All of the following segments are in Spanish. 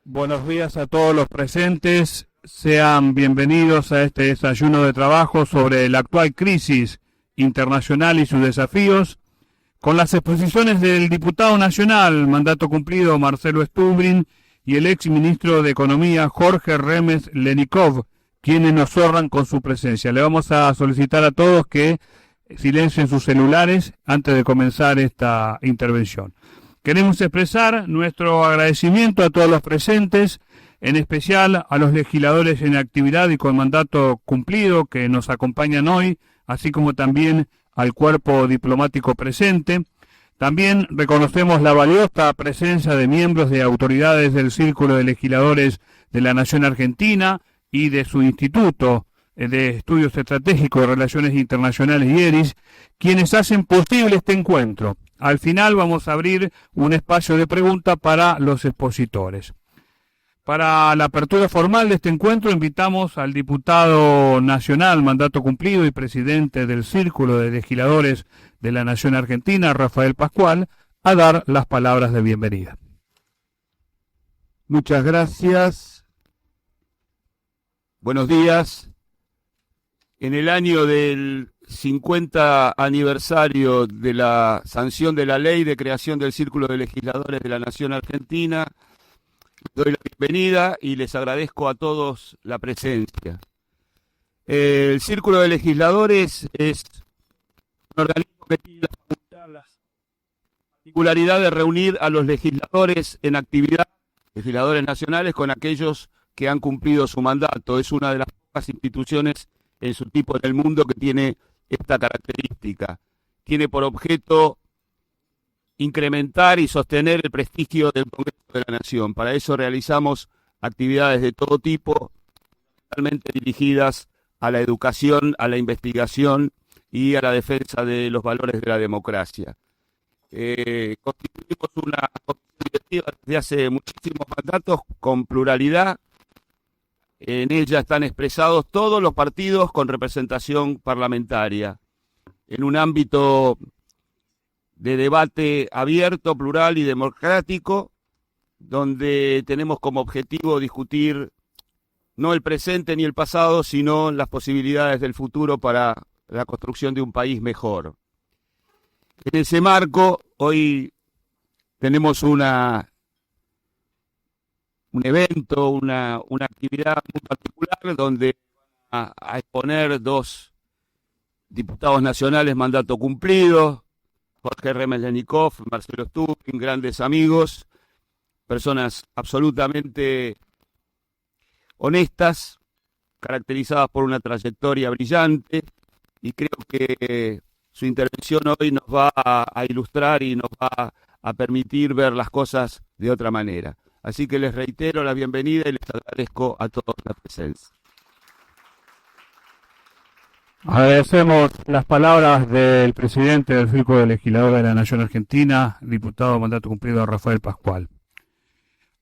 Buenos días a todos los presentes. Sean bienvenidos a este desayuno de trabajo sobre la actual crisis internacional y sus desafíos, con las exposiciones del diputado nacional, mandato cumplido, Marcelo Stubrin, y el ex ministro de Economía, Jorge Remes Lenikov, quienes nos honran con su presencia. Le vamos a solicitar a todos que silencien sus celulares antes de comenzar esta intervención. Queremos expresar nuestro agradecimiento a todos los presentes, en especial a los legisladores en actividad y con mandato cumplido que nos acompañan hoy, así como también al cuerpo diplomático presente. También reconocemos la valiosa presencia de miembros de autoridades del Círculo de Legisladores de la Nación Argentina y de su Instituto de Estudios Estratégicos de Relaciones Internacionales, IERIS, quienes hacen posible este encuentro. Al final vamos a abrir un espacio de pregunta para los expositores. Para la apertura formal de este encuentro invitamos al diputado nacional, mandato cumplido y presidente del Círculo de Legisladores de la Nación Argentina, Rafael Pascual, a dar las palabras de bienvenida. Muchas gracias. Buenos días. En el año del 50 aniversario de la sanción de la ley de creación del Círculo de Legisladores de la Nación Argentina, doy la bienvenida y les agradezco a todos la presencia. El Círculo de Legisladores es un organismo que tiene la particularidad de reunir a los legisladores en actividad, legisladores nacionales, con aquellos que han cumplido su mandato. Es una de las pocas instituciones en su tipo en el mundo que tiene esta característica. Tiene por objeto incrementar y sostener el prestigio del Congreso de la Nación. Para eso realizamos actividades de todo tipo, totalmente dirigidas a la educación, a la investigación y a la defensa de los valores de la democracia. Constituimos una comisión directiva desde hace muchísimos mandatos con pluralidad. En ella están expresados todos los partidos con representación parlamentaria, en un ámbito de debate abierto, plural y democrático, donde tenemos como objetivo discutir no el presente ni el pasado, sino las posibilidades del futuro para la construcción de un país mejor. En ese marco, hoy tenemos un evento, una actividad muy particular donde van a exponer dos diputados nacionales mandato cumplido, Jorge Remes Lenikov, Marcelo Stubrin, grandes amigos, personas absolutamente honestas, caracterizadas por una trayectoria brillante, y creo que su intervención hoy nos va a ilustrar y nos va a permitir ver las cosas de otra manera. Así que les reitero la bienvenida y les agradezco a todos la presencia. Agradecemos las palabras del presidente del Círculo de Legisladores de la Nación Argentina, diputado mandato cumplido Rafael Pascual.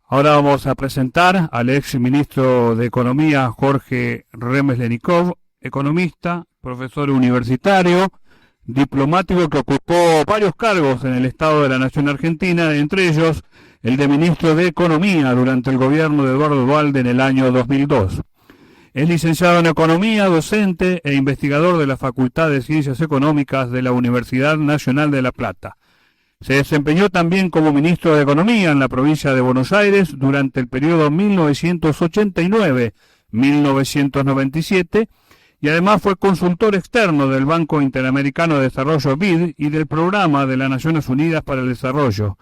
Ahora vamos a presentar al ex ministro de Economía, Jorge Remes Lenikov, economista, profesor universitario, diplomático que ocupó varios cargos en el Estado de la Nación Argentina, entre ellos el de ministro de Economía durante el gobierno de Eduardo Duhalde en el año 2002. Es licenciado en Economía, docente e investigador de la Facultad de Ciencias Económicas de la Universidad Nacional de La Plata. Se desempeñó también como ministro de Economía en la provincia de Buenos Aires durante el periodo 1989-1997 y además fue consultor externo del Banco Interamericano de Desarrollo BID y del Programa de las Naciones Unidas para el Desarrollo.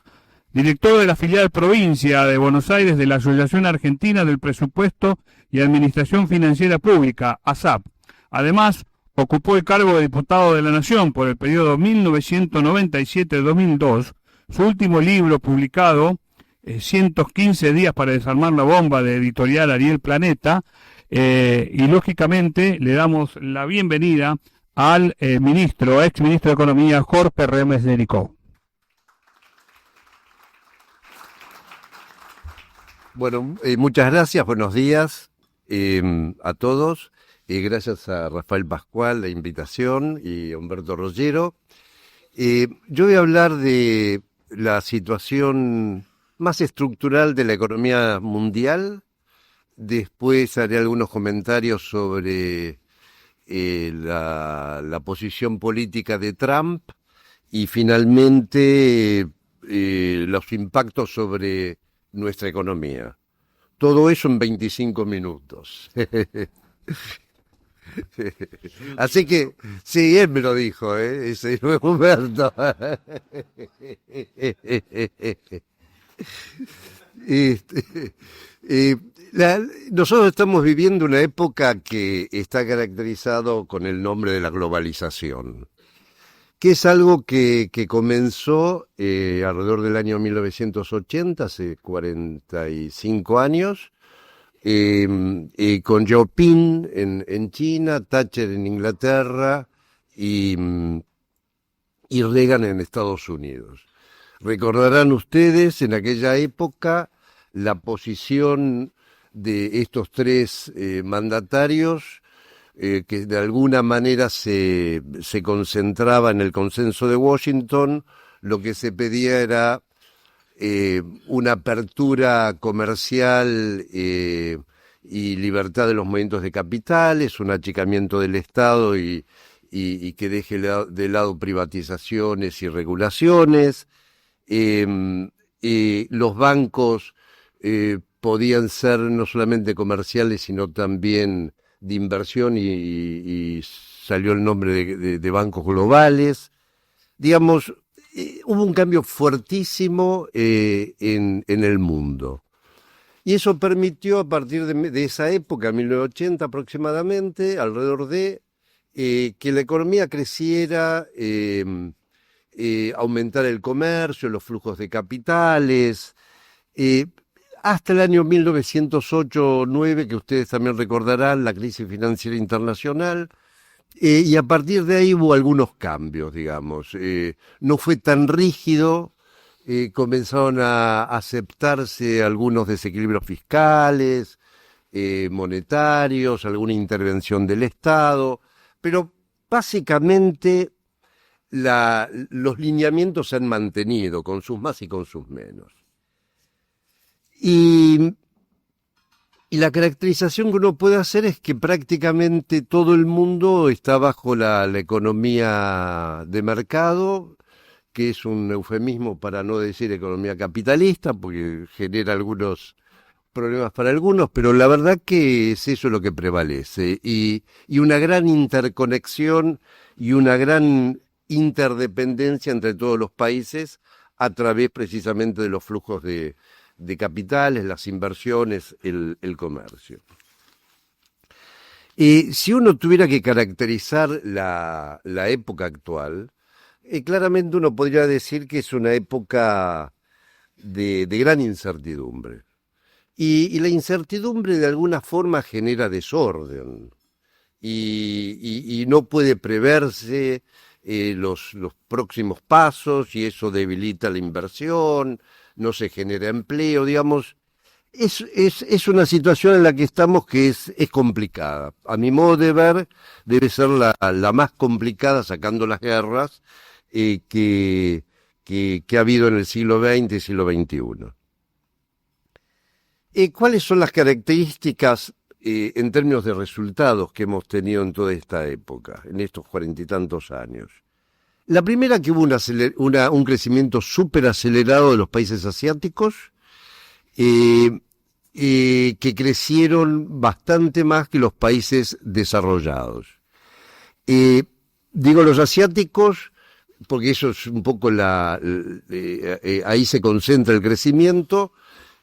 Director de la filial Provincia de Buenos Aires de la Asociación Argentina del Presupuesto y Administración Financiera Pública, ASAP. Además, ocupó el cargo de diputado de la Nación por el periodo 1997-2002. Su último libro publicado, 115 días para desarmar la bomba, de editorial Ariel Planeta, y lógicamente le damos la bienvenida al ex ministro de Economía, Jorge Remes Lenikov. Bueno, muchas gracias, buenos días a todos. Gracias a Rafael Pascual la invitación y a Humberto Rollero. Yo voy a hablar de la situación más estructural de la economía mundial. Después haré algunos comentarios sobre la posición política de Trump y finalmente los impactos sobre nuestra economía. Todo eso en 25 minutos. Así que, sí, él me lo dijo, ese Humberto. Nosotros estamos viviendo una época que está caracterizado con el nombre de la globalización, que es algo que comenzó alrededor del año 1980, hace 45 años, con Xiaoping en China, Thatcher en Inglaterra y Reagan en Estados Unidos. Recordarán ustedes en aquella época la posición de estos tres mandatarios que de alguna manera se concentraba en el consenso de Washington. Lo que se pedía era una apertura comercial y libertad de los movimientos de capitales, un achicamiento del Estado y que deje de lado privatizaciones y regulaciones. Los bancos podían ser no solamente comerciales, sino también de inversión y salió el nombre de bancos globales. Digamos, hubo un cambio fuertísimo en el mundo. Y eso permitió, a partir de esa época, 1980 aproximadamente, alrededor de que la economía creciera, aumentar el comercio, los flujos de capitales, hasta el año 1908-9, que ustedes también recordarán, la crisis financiera internacional, y a partir de ahí hubo algunos cambios, digamos. No fue tan rígido, comenzaron a aceptarse algunos desequilibrios fiscales, monetarios, alguna intervención del Estado, pero básicamente los lineamientos se han mantenido, con sus más y con sus menos. Y la caracterización que uno puede hacer es que prácticamente todo el mundo está bajo la economía de mercado, que es un eufemismo para no decir economía capitalista, porque genera algunos problemas para algunos, pero la verdad que es eso lo que prevalece. Y una gran interconexión y una gran interdependencia entre todos los países a través precisamente de los flujos de capitales, las inversiones, el comercio. Si uno tuviera que caracterizar la época actual, claramente uno podría decir que es una época de gran incertidumbre. Y la incertidumbre de alguna forma genera desorden y no puede preverse los próximos pasos, y eso debilita la inversión, no se genera empleo, digamos. Es una situación en la que estamos que es complicada. A mi modo de ver, debe ser la más complicada, sacando las guerras, que ha habido en el siglo XX y siglo XXI. ¿Cuáles son las características en términos de resultados que hemos tenido en toda esta época, en estos 40 y tantos años? La primera, que hubo un crecimiento súper acelerado de los países asiáticos, que crecieron bastante más que los países desarrollados. Digo los asiáticos porque eso es un poco ahí se concentra el crecimiento,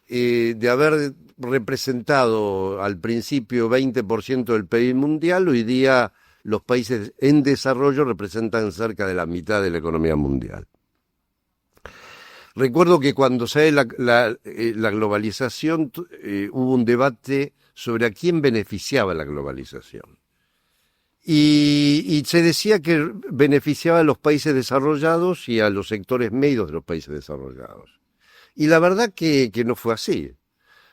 de haber representado al principio 20% del PIB mundial. Hoy día los países en desarrollo representan cerca de la mitad de la economía mundial. Recuerdo que cuando sale la globalización hubo un debate sobre a quién beneficiaba la globalización. Y se decía que beneficiaba a los países desarrollados y a los sectores medios de los países desarrollados. Y la verdad que no fue así.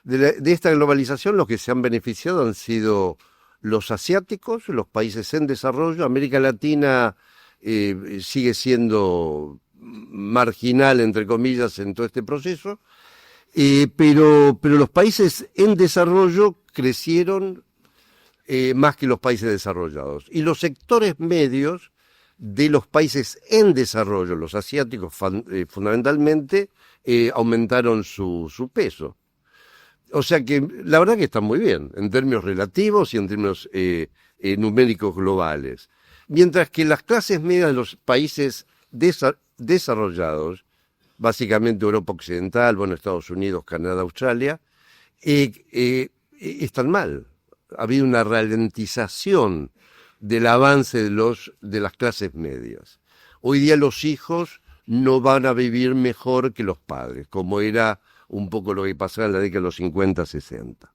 De esta globalización los que se han beneficiado han sido los asiáticos, los países en desarrollo. América Latina sigue siendo marginal, entre comillas, en todo este proceso. Pero los países en desarrollo crecieron más que los países desarrollados. Y los sectores medios de los países en desarrollo, los asiáticos fundamentalmente, aumentaron su peso. O sea que la verdad que están muy bien, en términos relativos y en términos numéricos globales. Mientras que las clases medias de los países desarrollados, básicamente Europa Occidental, bueno, Estados Unidos, Canadá, Australia, están mal. Ha habido una ralentización del avance de las clases medias. Hoy día los hijos no van a vivir mejor que los padres, como era un poco lo que pasaba en la década de los 50, 60.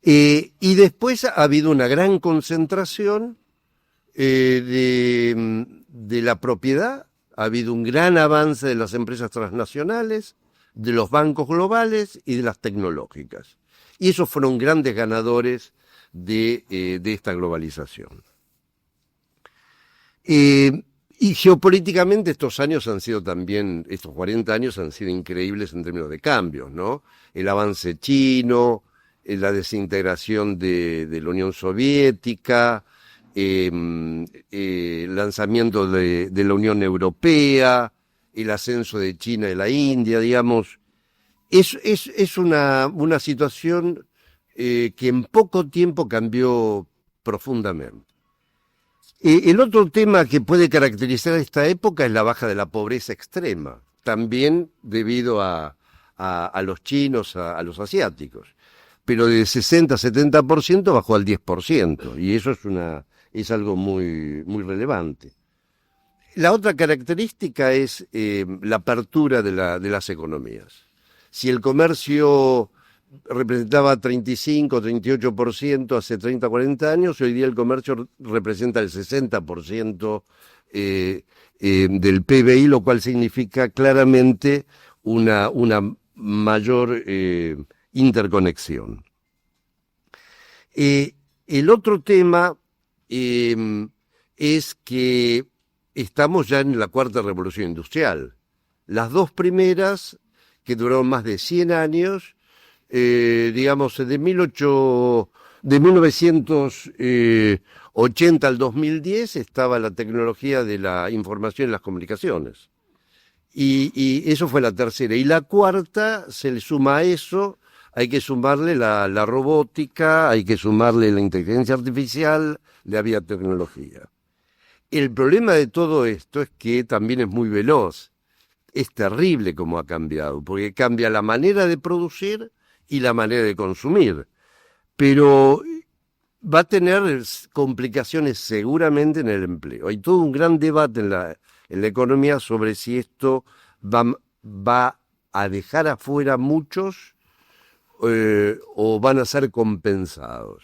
Y después ha habido una gran concentración de la propiedad, ha habido un gran avance de las empresas transnacionales, de los bancos globales y de las tecnológicas. Y esos fueron grandes ganadores de esta globalización. Y geopolíticamente estos años han sido también, estos 40 años han sido increíbles en términos de cambios, ¿no? El avance chino, la desintegración de la Unión Soviética, el lanzamiento de la Unión Europea, el ascenso de China y la India, digamos. Es una situación que en poco tiempo cambió profundamente. El otro tema que puede caracterizar esta época es la baja de la pobreza extrema, también debido a los chinos, a los asiáticos, pero de 60-70% bajó al 10%, y eso es algo muy, muy relevante. La otra característica es la apertura de las economías. Si el comercio representaba 35-38% hace 30-40 años, hoy día el comercio representa el 60% del PBI, lo cual significa claramente una mayor interconexión. El otro tema es que estamos ya en la cuarta revolución industrial. Las dos primeras, que duraron más de 100 años, digamos, de 1980 al 2010 estaba la tecnología de la información y las comunicaciones. Y eso fue la tercera. Y la cuarta, se le suma a eso, hay que sumarle la robótica, hay que sumarle la inteligencia artificial, la biotecnología. El problema de todo esto es que también es muy veloz. Es terrible cómo ha cambiado, porque cambia la manera de producir y la manera de consumir. Pero va a tener complicaciones seguramente en el empleo. Hay todo un gran debate en la economía sobre si esto va a dejar afuera muchos o van a ser compensados.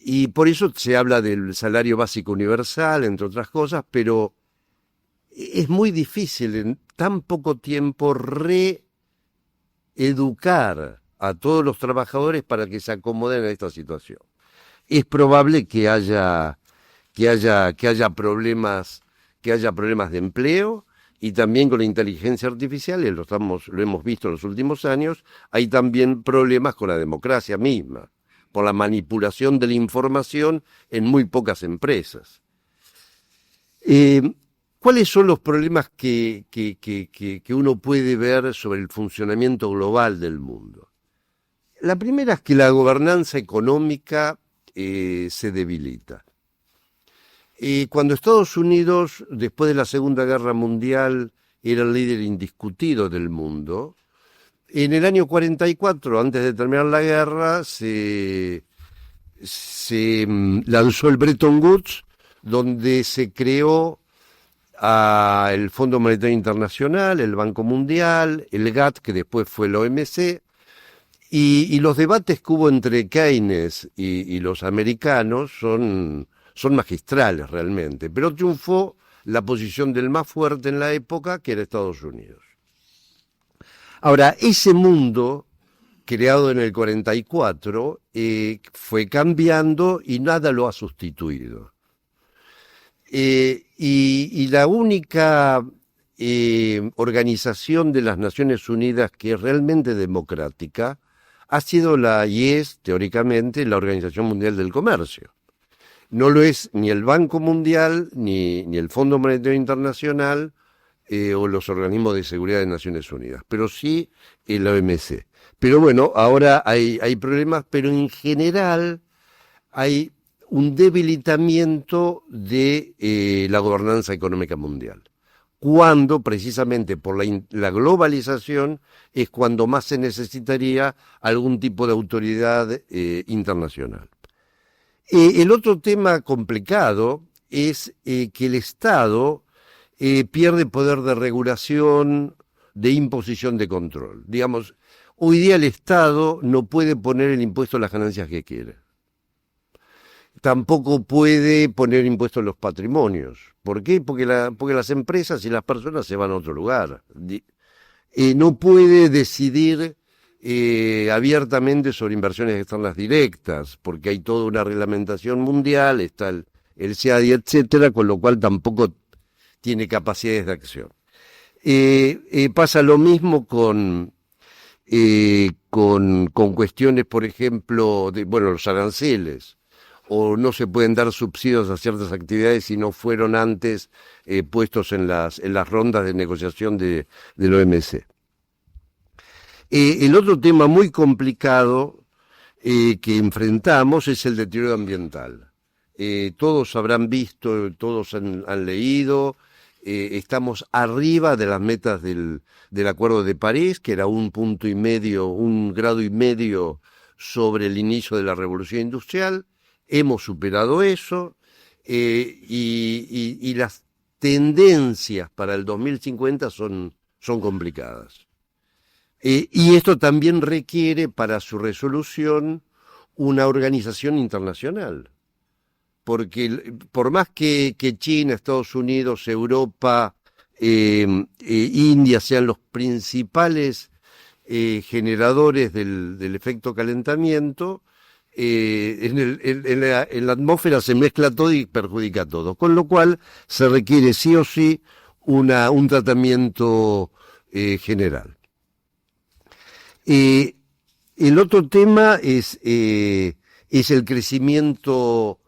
Y por eso se habla del salario básico universal, entre otras cosas, pero es muy difícil en tan poco tiempo reeducar a todos los trabajadores para que se acomoden a esta situación. Es probable que haya problemas de empleo, y también con la inteligencia artificial, y lo hemos visto en los últimos años, hay también problemas con la democracia misma, por la manipulación de la información en muy pocas empresas. ¿Cuáles son los problemas que uno puede ver sobre el funcionamiento global del mundo? La primera es que la gobernanza económica se debilita. Cuando Estados Unidos, después de la Segunda Guerra Mundial, era el líder indiscutido del mundo, en el año 44, antes de terminar la guerra, se lanzó el Bretton Woods, donde se creó el Fondo Monetario Internacional, el Banco Mundial, el GATT, que después fue el OMC, y los debates que hubo entre Keynes y los americanos son magistrales realmente, pero triunfó la posición del más fuerte en la época, que era Estados Unidos. Ahora, ese mundo, creado en el 44, fue cambiando y nada lo ha sustituido. Y la única organización de las Naciones Unidas que es realmente democrática ha sido y es, teóricamente, la Organización Mundial del Comercio. No lo es ni el Banco Mundial, ni el Fondo Monetario Internacional o los organismos de seguridad de Naciones Unidas, pero sí la OMC. Pero bueno, ahora hay problemas, pero en general hay un debilitamiento de la gobernanza económica mundial, cuando precisamente por la globalización es cuando más se necesitaría algún tipo de autoridad internacional. El otro tema complicado es que el Estado pierde poder de regulación, de imposición, de control. Digamos, hoy día el Estado no puede poner el impuesto a las ganancias que quiere. Tampoco puede poner impuestos a los patrimonios. ¿Por qué? Porque las empresas y las personas se van a otro lugar. No puede decidir abiertamente sobre inversiones externas directas, porque hay toda una reglamentación mundial, está el SEADI, etcétera, con lo cual tampoco tiene capacidades de acción. Pasa lo mismo con cuestiones, por ejemplo, los aranceles, o no se pueden dar subsidios a ciertas actividades si no fueron antes puestos en las rondas de negociación del OMC. El otro tema muy complicado que enfrentamos es el deterioro ambiental. Todos habrán visto, todos han leído, estamos arriba de las metas del Acuerdo de París, que era 1,5 grados sobre el inicio de la Revolución Industrial. Hemos superado eso y las tendencias para el 2050 son complicadas. Y esto también requiere para su resolución una organización internacional, porque por más que China, Estados Unidos, Europa, India sean los principales generadores del efecto calentamiento, en la atmósfera se mezcla todo y perjudica a todo, con lo cual se requiere sí o sí un tratamiento general. El otro tema es el crecimiento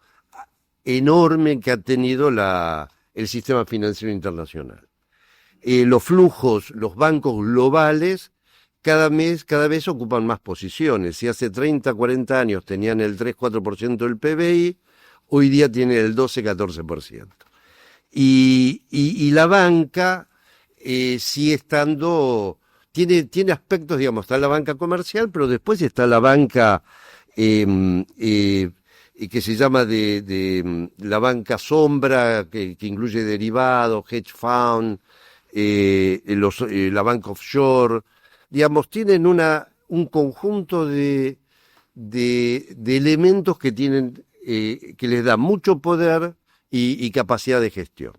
enorme que ha tenido el sistema financiero internacional. Los flujos, los bancos globales, cada vez ocupan más posiciones. Si hace 30, 40 años tenían el 3-4% del PBI, hoy día tienen el 12-14%. Y la banca sigue estando... Tiene aspectos, digamos, está la banca comercial, pero después está la banca que se llama la banca sombra, que incluye derivados, hedge fund, la banca offshore. Digamos, tienen un conjunto de elementos que les da mucho poder y capacidad de gestión.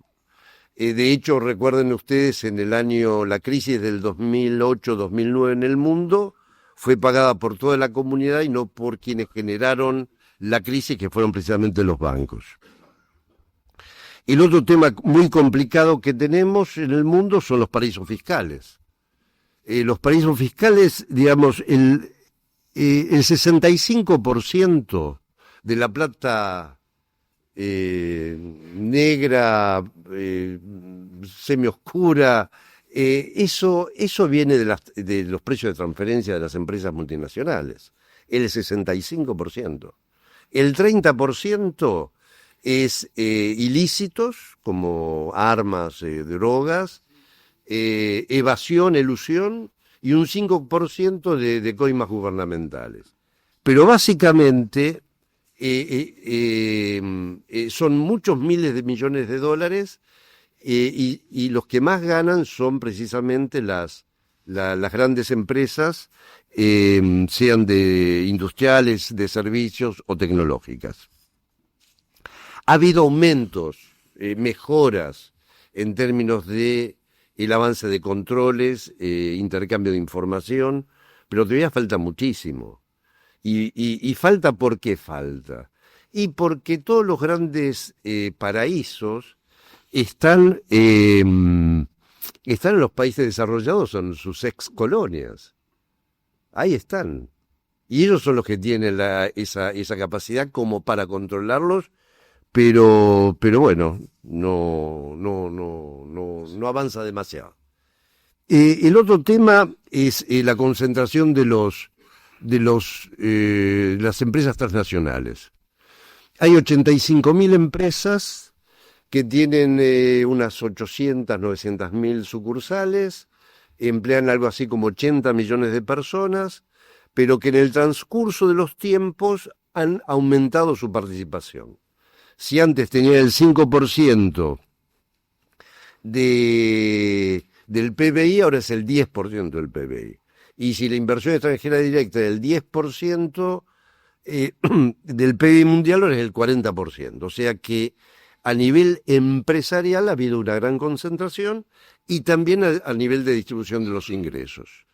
De hecho, recuerden ustedes, la crisis del 2008-2009 en el mundo fue pagada por toda la comunidad y no por quienes generaron la crisis, que fueron precisamente los bancos. El otro tema muy complicado que tenemos en el mundo son los paraísos fiscales. Los paraísos fiscales, digamos, el 65% de la plata negra, semioscura, eso viene de los precios de transferencia de las empresas multinacionales, el 65%. El 30% es ilícitos, como armas, drogas, evasión, elusión, y un 5% de coimas gubernamentales. Pero básicamente son muchos miles de millones de dólares y los que más ganan son precisamente las grandes empresas, sean de industriales, de servicios o tecnológicas. Ha habido aumentos, mejoras en términos de el avance de controles, intercambio de información, pero todavía falta muchísimo. Y falta, ¿por qué falta? Y porque todos los grandes paraísos están están en los países desarrollados, son sus ex colonias. Ahí están. Y ellos son los que tienen esa capacidad como para controlarlos, pero bueno, no avanza demasiado. El otro tema es la concentración de las empresas transnacionales. Hay 85.000 empresas que tienen unas 800, 900.000 sucursales, emplean algo así como 80 millones de personas, pero que en el transcurso de los tiempos han aumentado su participación. Si antes tenía el 5% del PBI, ahora es el 10% del PBI. Y si la inversión extranjera directa es el 10% del PIB mundial, ahora es el 40%. O sea que a nivel empresarial ha habido una gran concentración y también a nivel de distribución de los ingresos.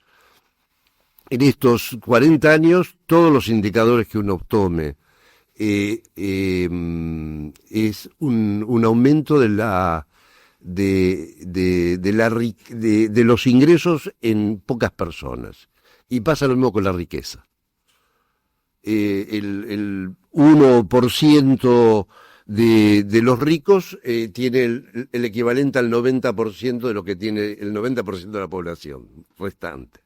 En estos 40 años, todos los indicadores que uno tome es un aumento de los ingresos en pocas personas. Y pasa lo mismo con la riqueza. El 1% de los ricos tiene el equivalente al 90% de lo que tiene el 90% de la población restante.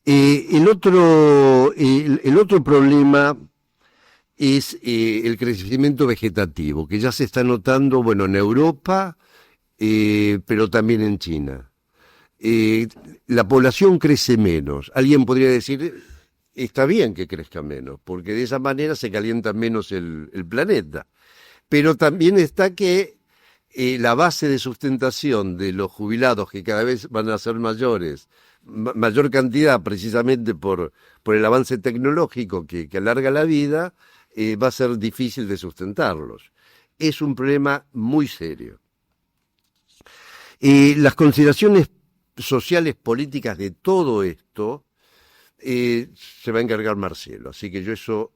El otro problema es el crecimiento vegetativo, que ya se está notando, bueno, en Europa, pero también en China. La población crece menos. Alguien podría decir, está bien que crezca menos, porque de esa manera se calienta menos el planeta. Pero también está que la base de sustentación de los jubilados, que cada vez van a ser mayores, mayor cantidad precisamente por el avance tecnológico que alarga la vida, va a ser difícil de sustentarlos. Es un problema muy serio. Las consideraciones sociales, políticas de todo esto se va a encargar Marcelo, así que yo eso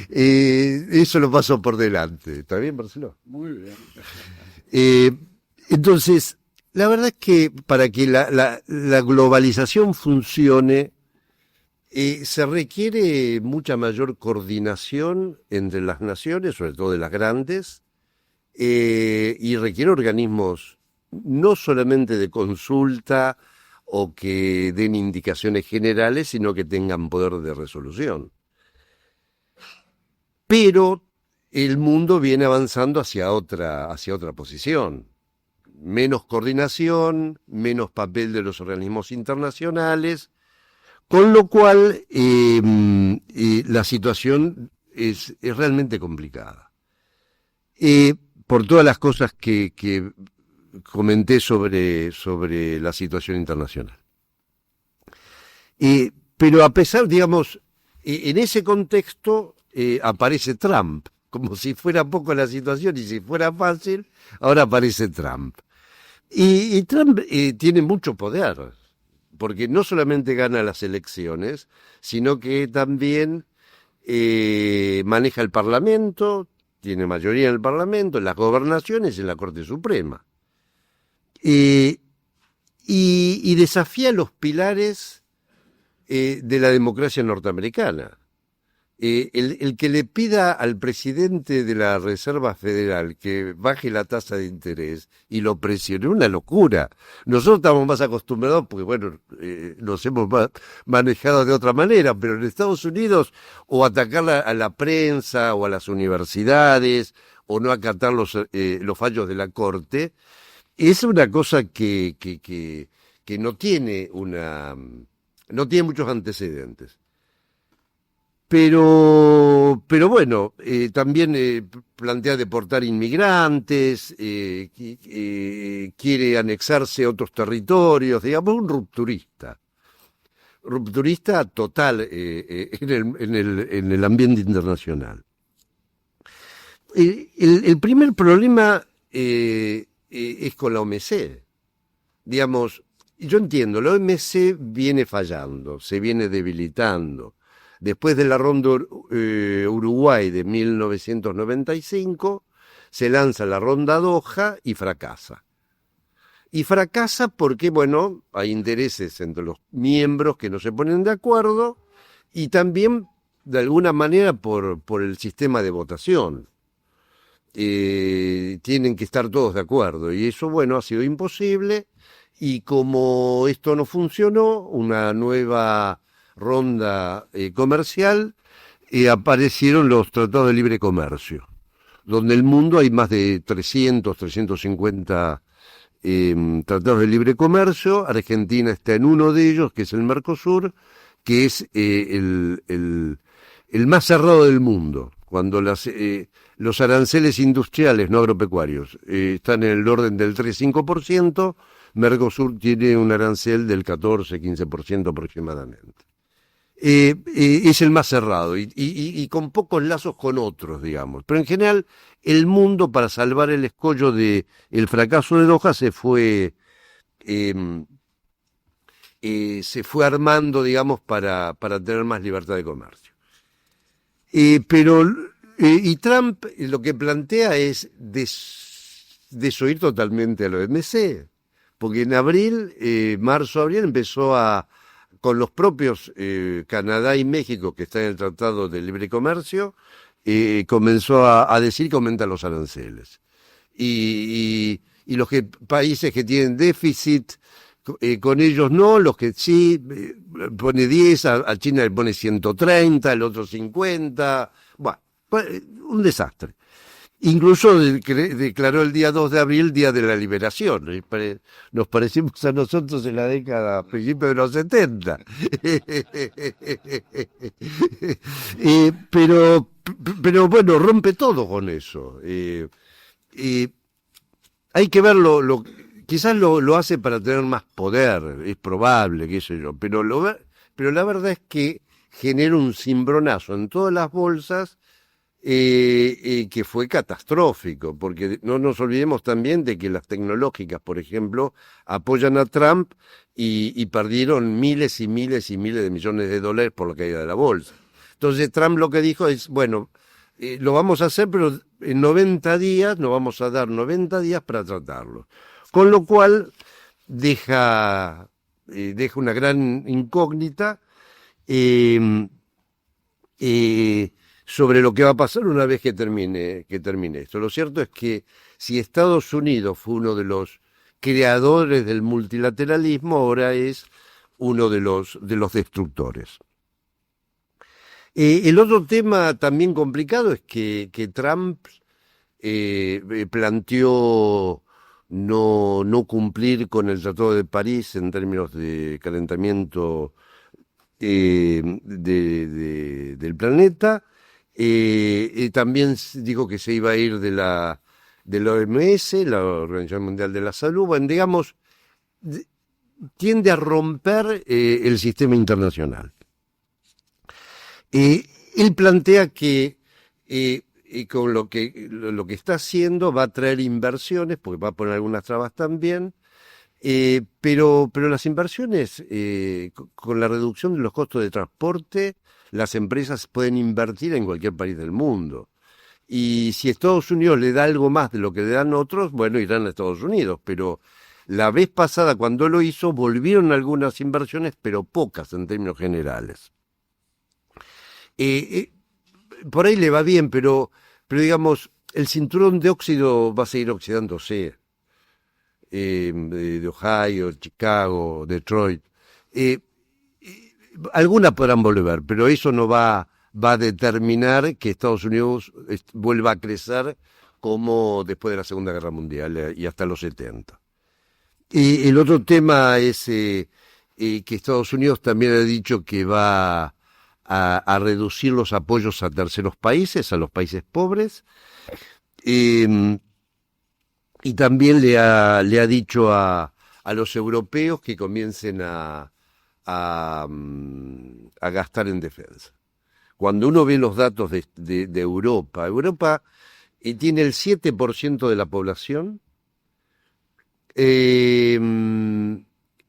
eso lo paso por delante. ¿Está bien, Marcelo? Muy bien. Entonces, la verdad es que para que la globalización funcione, se requiere mucha mayor coordinación entre las naciones, sobre todo de las grandes, y requiere organismos no solamente de consulta o que den indicaciones generales, sino que tengan poder de resolución. Pero el mundo viene avanzando hacia otra posición. Menos coordinación, menos papel de los organismos internacionales, con lo cual la situación es realmente complicada. Por todas las cosas que comenté sobre la situación internacional. Pero a pesar, digamos, en ese contexto aparece Trump, como si fuera poco la situación y si fuera fácil, ahora aparece Trump. Y Trump tiene mucho poder, porque no solamente gana las elecciones, sino que también maneja el Parlamento, tiene mayoría en el Parlamento, en las gobernaciones y en la Corte Suprema. Y desafía los pilares de la democracia norteamericana. El que le pida al presidente de la Reserva Federal que baje la tasa de interés y lo presione, es una locura. Nosotros estamos más acostumbrados porque, bueno, nos hemos manejado de otra manera, pero en Estados Unidos o atacar a la prensa o a las universidades o no acatar los fallos de la Corte, es una cosa que no tiene muchos antecedentes. Pero bueno, también plantea deportar inmigrantes, quiere anexarse a otros territorios, digamos, un rupturista total en el ambiente internacional. El primer problema es con la OMC. Digamos, yo entiendo, la OMC viene fallando, se viene debilitando. Después de la ronda Uruguay de 1995, se lanza la ronda Doha y fracasa. Y fracasa porque, bueno, hay intereses entre los miembros que no se ponen de acuerdo y también, de alguna manera, por el sistema de votación. Tienen que estar todos de acuerdo y eso, bueno, ha sido imposible y como esto no funcionó, una nueva ronda comercial, aparecieron los tratados de libre comercio, donde en el mundo hay más de 350 tratados de libre comercio. Argentina está en uno de ellos, que es el Mercosur, que es el más cerrado del mundo. Cuando los aranceles industriales, no agropecuarios, están en el orden del 3-5%, Mercosur tiene un arancel del 14-15% aproximadamente. Es el más cerrado y con pocos lazos con otros, digamos. Pero en general, el mundo, para salvar el escollo del fracaso de Doha, se fue armando, digamos, para tener más libertad de comercio. Y Trump lo que plantea es desoír totalmente a la OMC, porque en marzo-abril empezó con los propios Canadá y México, que están en el Tratado de Libre Comercio, comenzó a decir que aumentan los aranceles. Y los países que tienen déficit, con ellos no, los que sí, pone 10, a China le pone 130, el otro 50, bueno, un desastre. Incluso declaró el día 2 de abril Día de la Liberación. Nos parecimos a nosotros en la década, a principios de los 70. Pero bueno, rompe todo con eso. Hay que verlo, quizás lo hace para tener más poder, es probable, qué sé yo, pero la verdad es que genera un cimbronazo en todas las bolsas, que fue catastrófico, porque no nos olvidemos también de que las tecnológicas, por ejemplo, apoyan a Trump y perdieron miles y miles y miles de millones de dólares por la caída de la bolsa. Entonces Trump lo que dijo es, bueno, lo vamos a hacer, pero en 90 días, nos vamos a dar 90 días para tratarlo. Con lo cual deja una gran incógnita sobre lo que va a pasar una vez que termine esto. Lo cierto es que si Estados Unidos fue uno de los creadores del multilateralismo, ahora es uno de los destructores. El otro tema también complicado es que Trump planteó no cumplir con el Tratado de París en términos de calentamiento del planeta. También dijo que se iba a ir de la OMS, la Organización Mundial de la Salud. Bueno, digamos, tiende a romper el sistema internacional. Él plantea que con lo que está haciendo va a traer inversiones, porque va a poner algunas trabas también, pero las inversiones, con la reducción de los costos de transporte, las empresas pueden invertir en cualquier país del mundo. Y si Estados Unidos le da algo más de lo que le dan otros, bueno, irán a Estados Unidos. Pero la vez pasada, cuando lo hizo, volvieron algunas inversiones, pero pocas en términos generales. Por ahí le va bien, pero digamos, el cinturón de óxido va a seguir oxidándose. De Ohio, Chicago, Detroit. Algunas podrán volver, pero eso no va a determinar que Estados Unidos vuelva a crecer como después de la Segunda Guerra Mundial y hasta los 70. El otro tema es que Estados Unidos también ha dicho que va a reducir los apoyos a terceros países, a los países pobres, y también le ha dicho a los europeos que comiencen a gastar en defensa. Cuando uno ve los datos de Europa tiene el 7% de la población,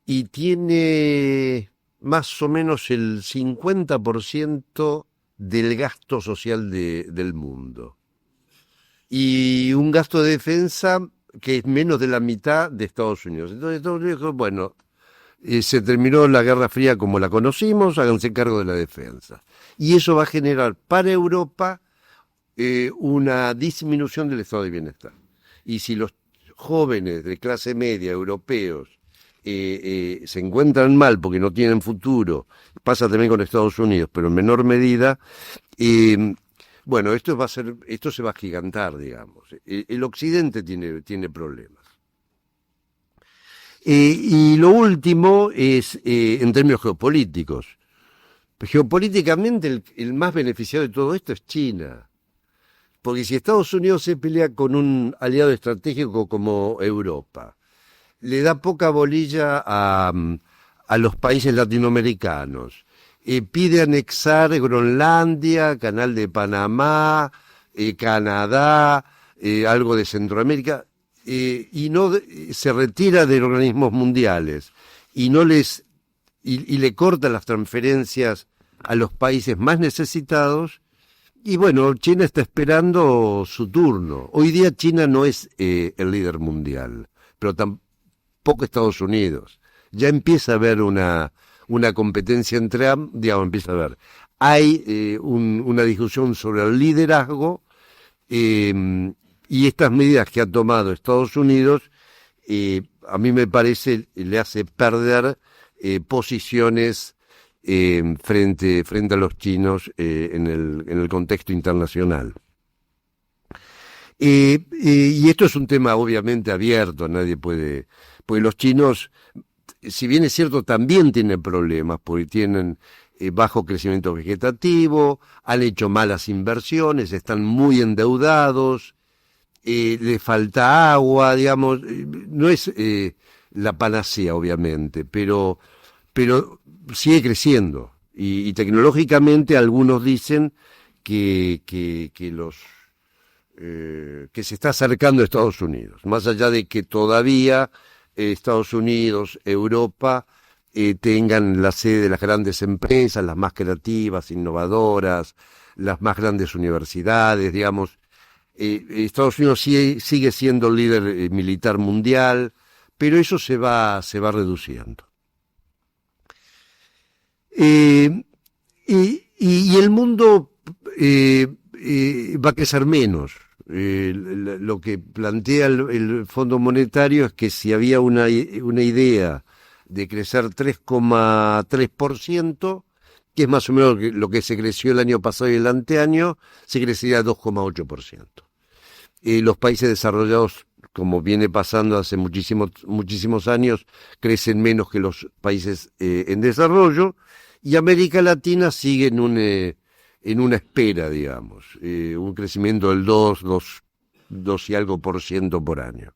y tiene más o menos el 50% del gasto social del mundo. Y un gasto de defensa que es menos de la mitad de Estados Unidos. Entonces Estados Unidos dijo, bueno, se terminó la Guerra Fría como la conocimos, háganse cargo de la defensa. Y eso va a generar para Europa una disminución del estado de bienestar. Y si los jóvenes de clase media europeos se encuentran mal porque no tienen futuro, pasa también con Estados Unidos, pero en menor medida, bueno, esto se va a agigantar, digamos. El Occidente tiene problemas. Y lo último es en términos geopolíticos. Geopolíticamente el más beneficiado de todo esto es China. Porque si Estados Unidos se pelea con un aliado estratégico como Europa, le da poca bolilla a los países latinoamericanos, pide anexar Groenlandia, Canal de Panamá, Canadá, algo de Centroamérica, y no se retira de organismos mundiales y le corta las transferencias a los países más necesitados. Y bueno, China está esperando su turno. Hoy día China no es el líder mundial, pero tampoco Estados Unidos. Ya empieza a haber una competencia entre ambos, digamos, empieza a haber. Hay una discusión sobre el liderazgo y estas medidas que ha tomado Estados Unidos, a mí me parece, le hace perder posiciones frente a los chinos en el contexto internacional. Y esto es un tema obviamente abierto, nadie puede, porque los chinos, si bien es cierto, también tienen problemas, porque tienen bajo crecimiento vegetativo, han hecho malas inversiones, están muy endeudados, le falta agua, digamos, no es la panacea obviamente, pero sigue creciendo y tecnológicamente algunos dicen que se está acercando a Estados Unidos, más allá de que todavía Estados Unidos, Europa tengan la sede de las grandes empresas, las más creativas, innovadoras, las más grandes universidades, digamos. Estados Unidos sigue siendo el líder militar mundial, pero eso se va reduciendo. Y el mundo va a crecer menos. Lo que plantea el Fondo Monetario es que si había una idea de crecer 3,3%, que es más o menos lo que se creció el año pasado y el anteaño, se crecería 2,8%. Los países desarrollados, como viene pasando hace muchísimos años, crecen menos que los países en desarrollo, y América Latina sigue en una espera, digamos, un crecimiento del 2 y algo % por año.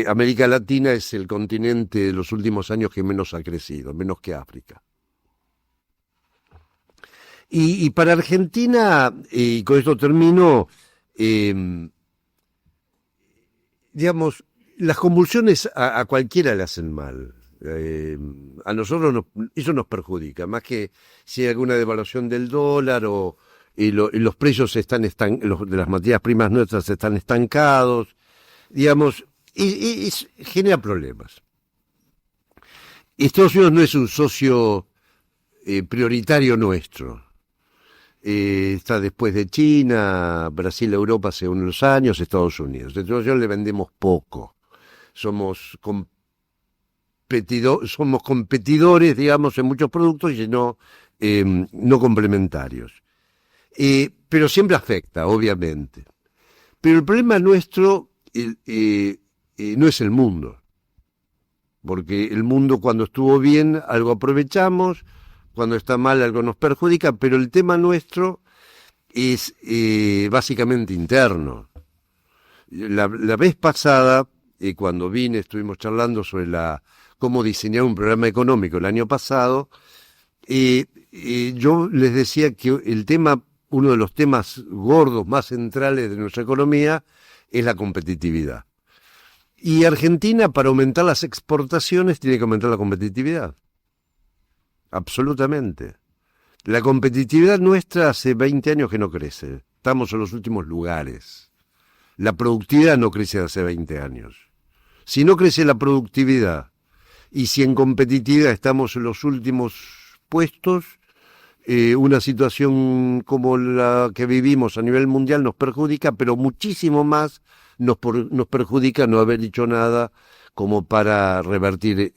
América Latina es el continente de los últimos años que menos ha crecido, menos que África. Y para Argentina, y con esto termino, digamos, las convulsiones a cualquiera le hacen mal. A nosotros eso nos perjudica, más que si hay alguna devaluación del dólar y los precios de las materias primas nuestras están estancados, digamos, y genera problemas. Estados Unidos no es un socio prioritario nuestro. Está después de China, Brasil, Europa hace unos años, Estados Unidos. Entonces le vendemos poco. Somos competidores, digamos, en muchos productos y no complementarios. Pero siempre afecta, obviamente. Pero el problema nuestro no es el mundo. Porque el mundo cuando estuvo bien algo aprovechamos, cuando está mal algo nos perjudica, pero el tema nuestro es básicamente interno. La vez pasada, cuando vine, estuvimos charlando sobre cómo diseñar un programa económico el año pasado, yo les decía que uno de los temas gordos más centrales de nuestra economía es la competitividad. Y Argentina, para aumentar las exportaciones, tiene que aumentar la competitividad. absolutamente. La competitividad nuestra hace 20 años que no crece. Estamos en los últimos lugares. La productividad no crece hace 20 años. Si no crece la productividad y si en competitividad estamos en los últimos puestos, una situación como la que vivimos a nivel mundial nos perjudica, pero muchísimo más nos perjudica no haber dicho nada como para revertir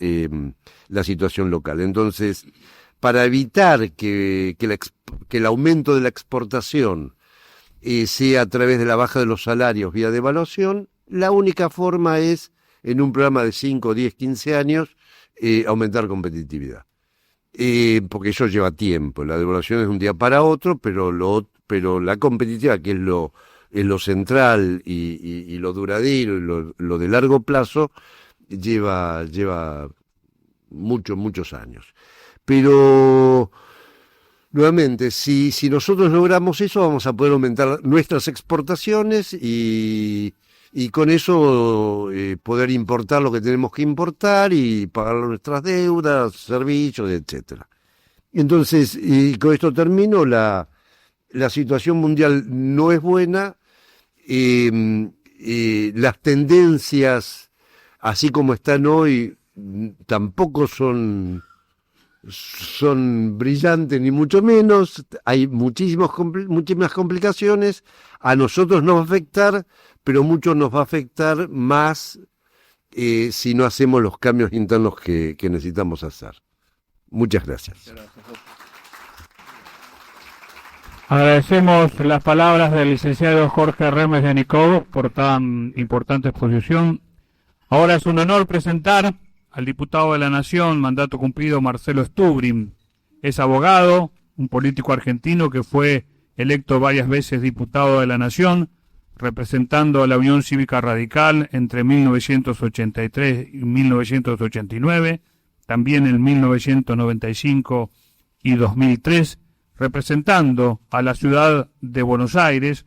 la situación local. Entonces, para evitar que el aumento de la exportación sea a través de la baja de los salarios vía devaluación, la única forma es, en un programa de 5, 10, 15 años, aumentar competitividad. Porque eso lleva tiempo, la devaluación es de un día para otro, pero la competitividad, que es lo central y lo duradero y lo de largo plazo, lleva muchos años. Pero nuevamente, si nosotros logramos eso, vamos a poder aumentar nuestras exportaciones y con eso poder importar lo que tenemos que importar y pagar nuestras deudas, servicios, etcétera. Entonces, y con esto termino, la situación mundial no es buena, las tendencias, así como están hoy, tampoco son brillantes ni mucho menos, hay muchísimas complicaciones, a nosotros nos va a afectar, pero mucho nos va a afectar más si no hacemos los cambios internos que necesitamos hacer. Muchas gracias. Agradecemos las palabras del licenciado Jorge Remes de Nicó por tan importante exposición. Ahora es un honor presentar al diputado de la Nación, mandato cumplido, Marcelo Stubrin. Es abogado, un político argentino que fue electo varias veces diputado de la Nación, representando a la Unión Cívica Radical entre 1983 y 1989, también en 1995 y 2003, representando a la ciudad de Buenos Aires.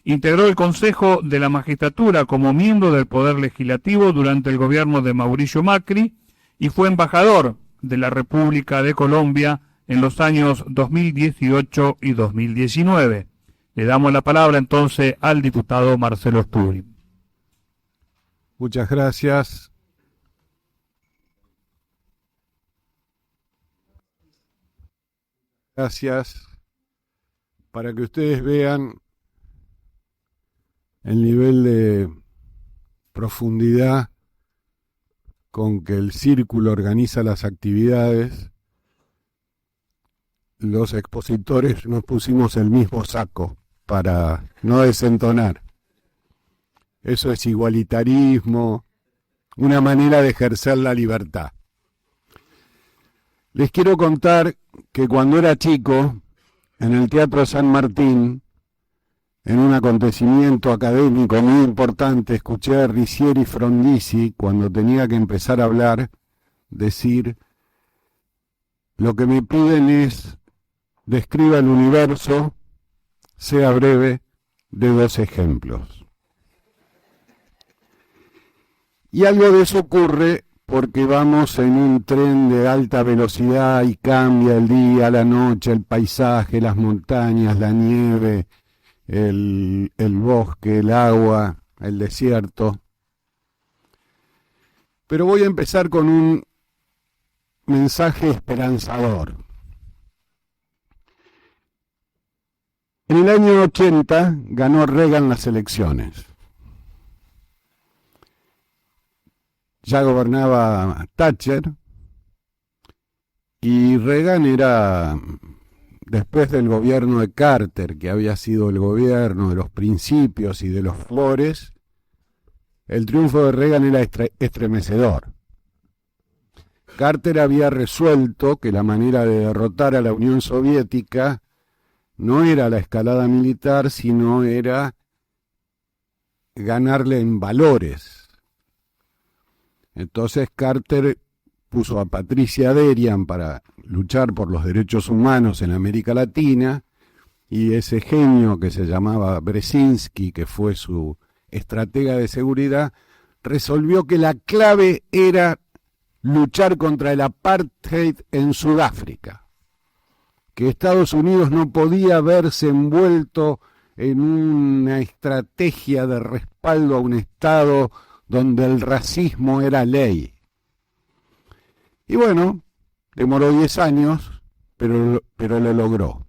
Integró el Consejo de la Magistratura como miembro del Poder Legislativo durante el gobierno de Mauricio Macri y fue embajador de la República de Colombia en los años 2018 y 2019. Le damos la palabra entonces al diputado Marcelo Stubrin. Muchas gracias. Gracias. Para que ustedes vean el nivel de profundidad con que el círculo organiza las actividades, los expositores nos pusimos el mismo saco para no desentonar. Eso es igualitarismo, una manera de ejercer la libertad. Les quiero contar que cuando era chico, en el Teatro San Martín, en un acontecimiento académico muy importante, escuché a Riccieri Frondizi, cuando tenía que empezar a hablar, decir: lo que me piden es describa el universo, sea breve, de 2 ejemplos. Y algo de eso ocurre porque vamos en un tren de alta velocidad y cambia el día, la noche, el paisaje, las montañas, la nieve, el bosque, el agua, el desierto. Pero voy a empezar con un mensaje esperanzador. En el año 80 ganó Reagan las elecciones. Ya gobernaba Thatcher y Reagan era, después del gobierno de Carter, que había sido el gobierno de los principios y de los flores, el triunfo de Reagan era estremecedor. Carter había resuelto que la manera de derrotar a la Unión Soviética no era la escalada militar, sino era ganarle en valores. Entonces Carter puso a Patricia Derian para luchar por los derechos humanos en América Latina, y ese genio que se llamaba Brzezinski, que fue su estratega de seguridad, resolvió que la clave era luchar contra el apartheid en Sudáfrica, que Estados Unidos no podía verse envuelto en una estrategia de respaldo a un Estado donde el racismo era ley. Y bueno, demoró 10 años, pero lo logró.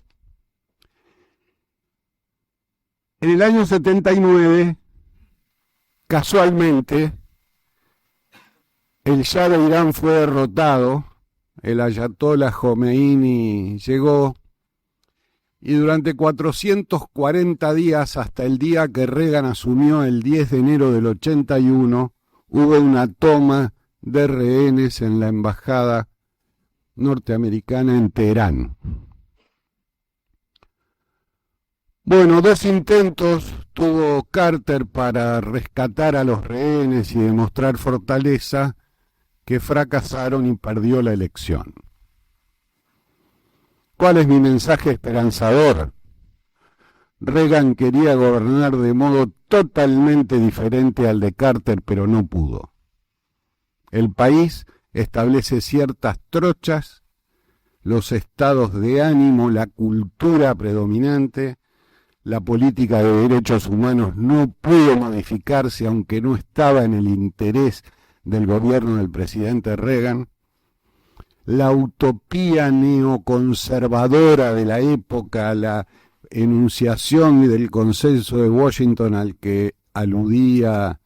En el año 79, casualmente, el Shah de Irán fue derrotado, el Ayatollah Khomeini llegó, y durante 440 días, hasta el día que Reagan asumió el 10 de enero del 81, hubo una toma de rehenes en la embajada norteamericana en Teherán. Bueno, 2 intentos tuvo Carter para rescatar a los rehenes y demostrar fortaleza, que fracasaron y perdió la elección. ¿Cuál es mi mensaje esperanzador? Reagan quería gobernar de modo totalmente diferente al de Carter, pero no pudo. El país establece ciertas trochas, los estados de ánimo, la cultura predominante. La política de derechos humanos no pudo modificarse, aunque no estaba en el interés del gobierno del presidente Reagan. La utopía neoconservadora de la época, la enunciación del consenso de Washington al que aludía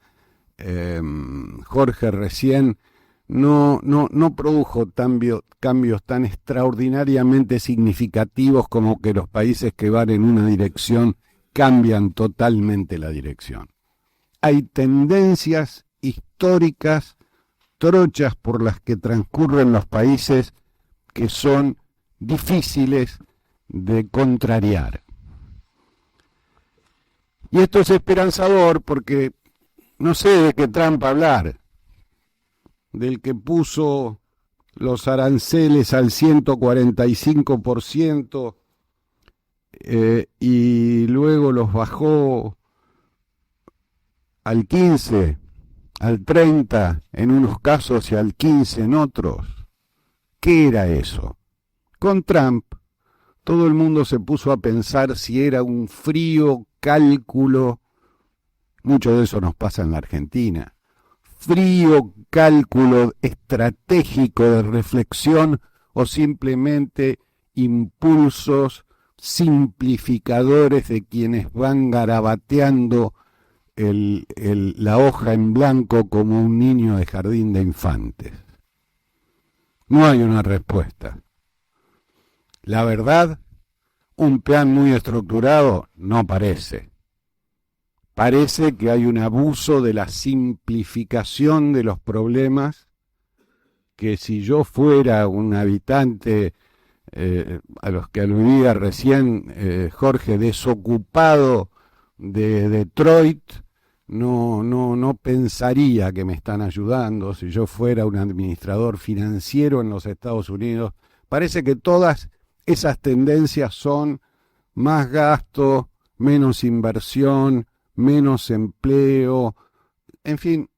Jorge recién, no produjo cambios tan extraordinariamente significativos como que los países que van en una dirección cambian totalmente la dirección. Hay tendencias históricas, trochas por las que transcurren los países que son difíciles de contrariar. Y esto es esperanzador porque no sé de qué Trump hablar, del que puso los aranceles al 145% y luego los bajó al 15%, al 30% en unos casos y al 15% en otros. ¿Qué era eso? Con Trump, todo el mundo se puso a pensar si era un frío cálculo, mucho de eso nos pasa en la Argentina, frío cálculo estratégico de reflexión o simplemente impulsos simplificadores de quienes van garabateando la hoja en blanco como un niño de jardín de infantes. No hay una respuesta. La verdad, un plan muy estructurado no parece. Parece que hay un abuso de la simplificación de los problemas, que si yo fuera un habitante, a los que aludía recién Jorge, desocupado de Detroit, no pensaría que me están ayudando. Si yo fuera un administrador financiero en los Estados Unidos, parece que todas esas tendencias son más gasto, menos inversión, menos empleo, en fin,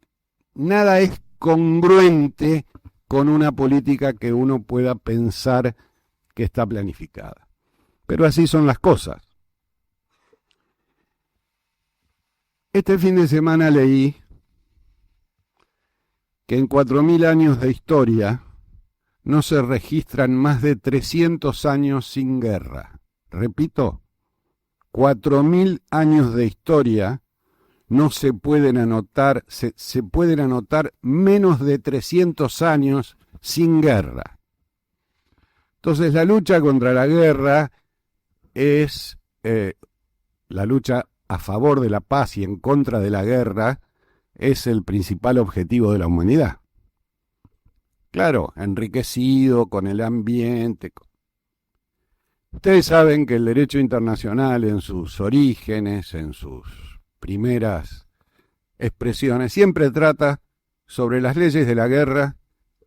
nada es congruente con una política que uno pueda pensar que está planificada. Pero así son las cosas. Este fin de semana leí que en 4.000 años de historia no se registran más de 300 años sin guerra. Repito, 4.000 años de historia no se pueden anotar, se pueden anotar menos de 300 años sin guerra. Entonces la lucha contra la guerra es la lucha a favor de la paz y en contra de la guerra, es el principal objetivo de la humanidad. Claro, enriquecido con el ambiente. Ustedes saben que el derecho internacional en sus orígenes, en sus primeras expresiones, siempre trata sobre las leyes de la guerra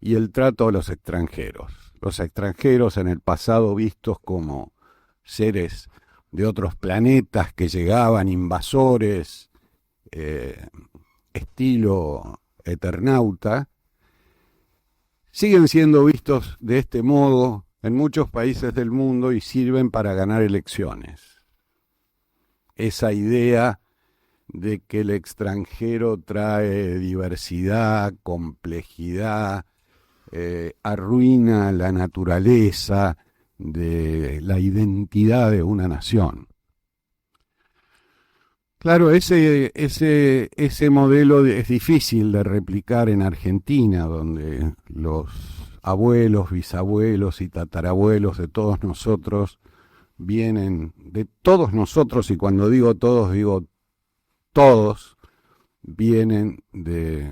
y el trato a los extranjeros. Los extranjeros en el pasado vistos como seres de otros planetas que llegaban, invasores, estilo Eternauta, siguen siendo vistos de este modo en muchos países del mundo y sirven para ganar elecciones. Esa idea de que el extranjero trae diversidad, complejidad, arruina la naturaleza de la identidad de una nación. Claro, ese modelo es difícil de replicar en Argentina, donde los abuelos, bisabuelos y tatarabuelos de todos nosotros vienen, de todos nosotros, y cuando digo todos, vienen de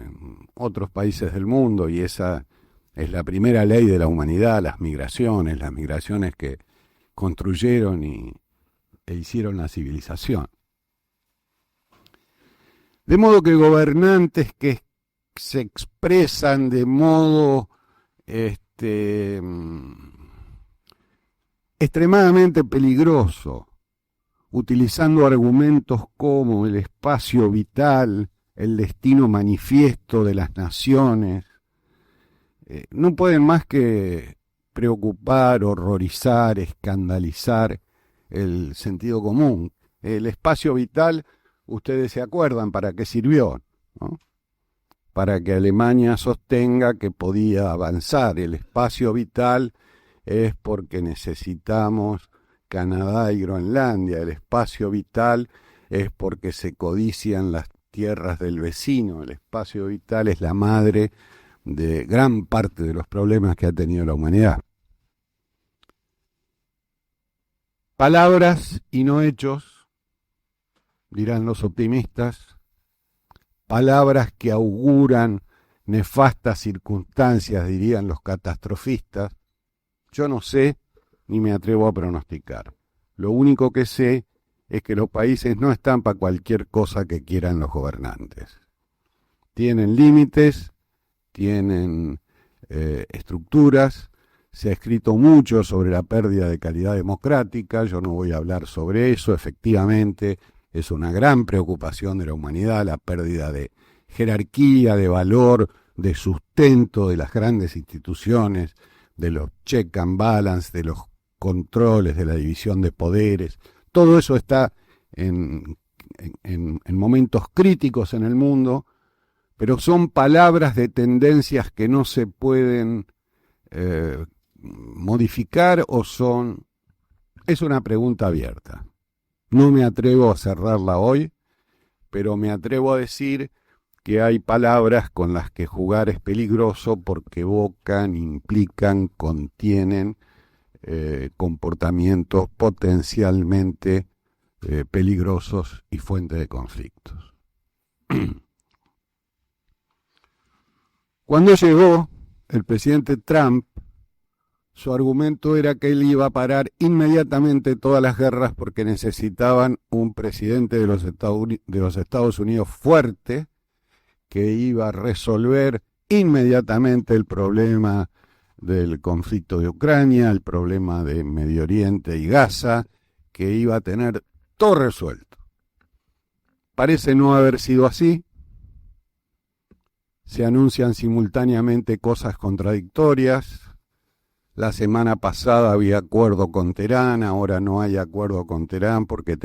otros países del mundo, y esa es la primera ley de la humanidad, las migraciones que construyeron e hicieron la civilización. De modo que gobernantes que se expresan de modo extremadamente peligroso, utilizando argumentos como el espacio vital, el destino manifiesto de las naciones, no pueden más que preocupar, horrorizar, escandalizar el sentido común. El espacio vital, ustedes se acuerdan para qué sirvió, ¿no? Para que Alemania sostenga que podía avanzar. El espacio vital es porque necesitamos Canadá y Groenlandia. El espacio vital es porque se codician las tierras del vecino. El espacio vital es la madre de gran parte de los problemas que ha tenido la humanidad. Palabras y no hechos, dirán los optimistas, palabras que auguran nefastas circunstancias, dirían los catastrofistas. Yo no sé ni me atrevo a pronosticar. Lo único que sé es que los países no están para cualquier cosa que quieran los gobernantes. Tienen límites, tienen estructuras. Se ha escrito mucho sobre la pérdida de calidad democrática. Yo no voy a hablar sobre eso. Efectivamente, es una gran preocupación de la humanidad, la pérdida de jerarquía, de valor, de sustento de las grandes instituciones, de los check and balance, de los controles, de la división de poderes. Todo eso está en momentos críticos en el mundo, pero son palabras de tendencias que no se pueden modificar o son... Es una pregunta abierta. No me atrevo a cerrarla hoy, pero me atrevo a decir que hay palabras con las que jugar es peligroso porque evocan, implican, contienen comportamientos potencialmente peligrosos y fuente de conflictos. Cuando llegó el presidente Trump, su argumento era que él iba a parar inmediatamente todas las guerras porque necesitaban un presidente de los Estados Unidos fuerte que iba a resolver inmediatamente el problema del conflicto de Ucrania, el problema de Medio Oriente y Gaza, que iba a tener todo resuelto. Parece no haber sido así. Se anuncian simultáneamente cosas contradictorias. La semana pasada había acuerdo con Teherán, ahora no hay acuerdo con Teherán porque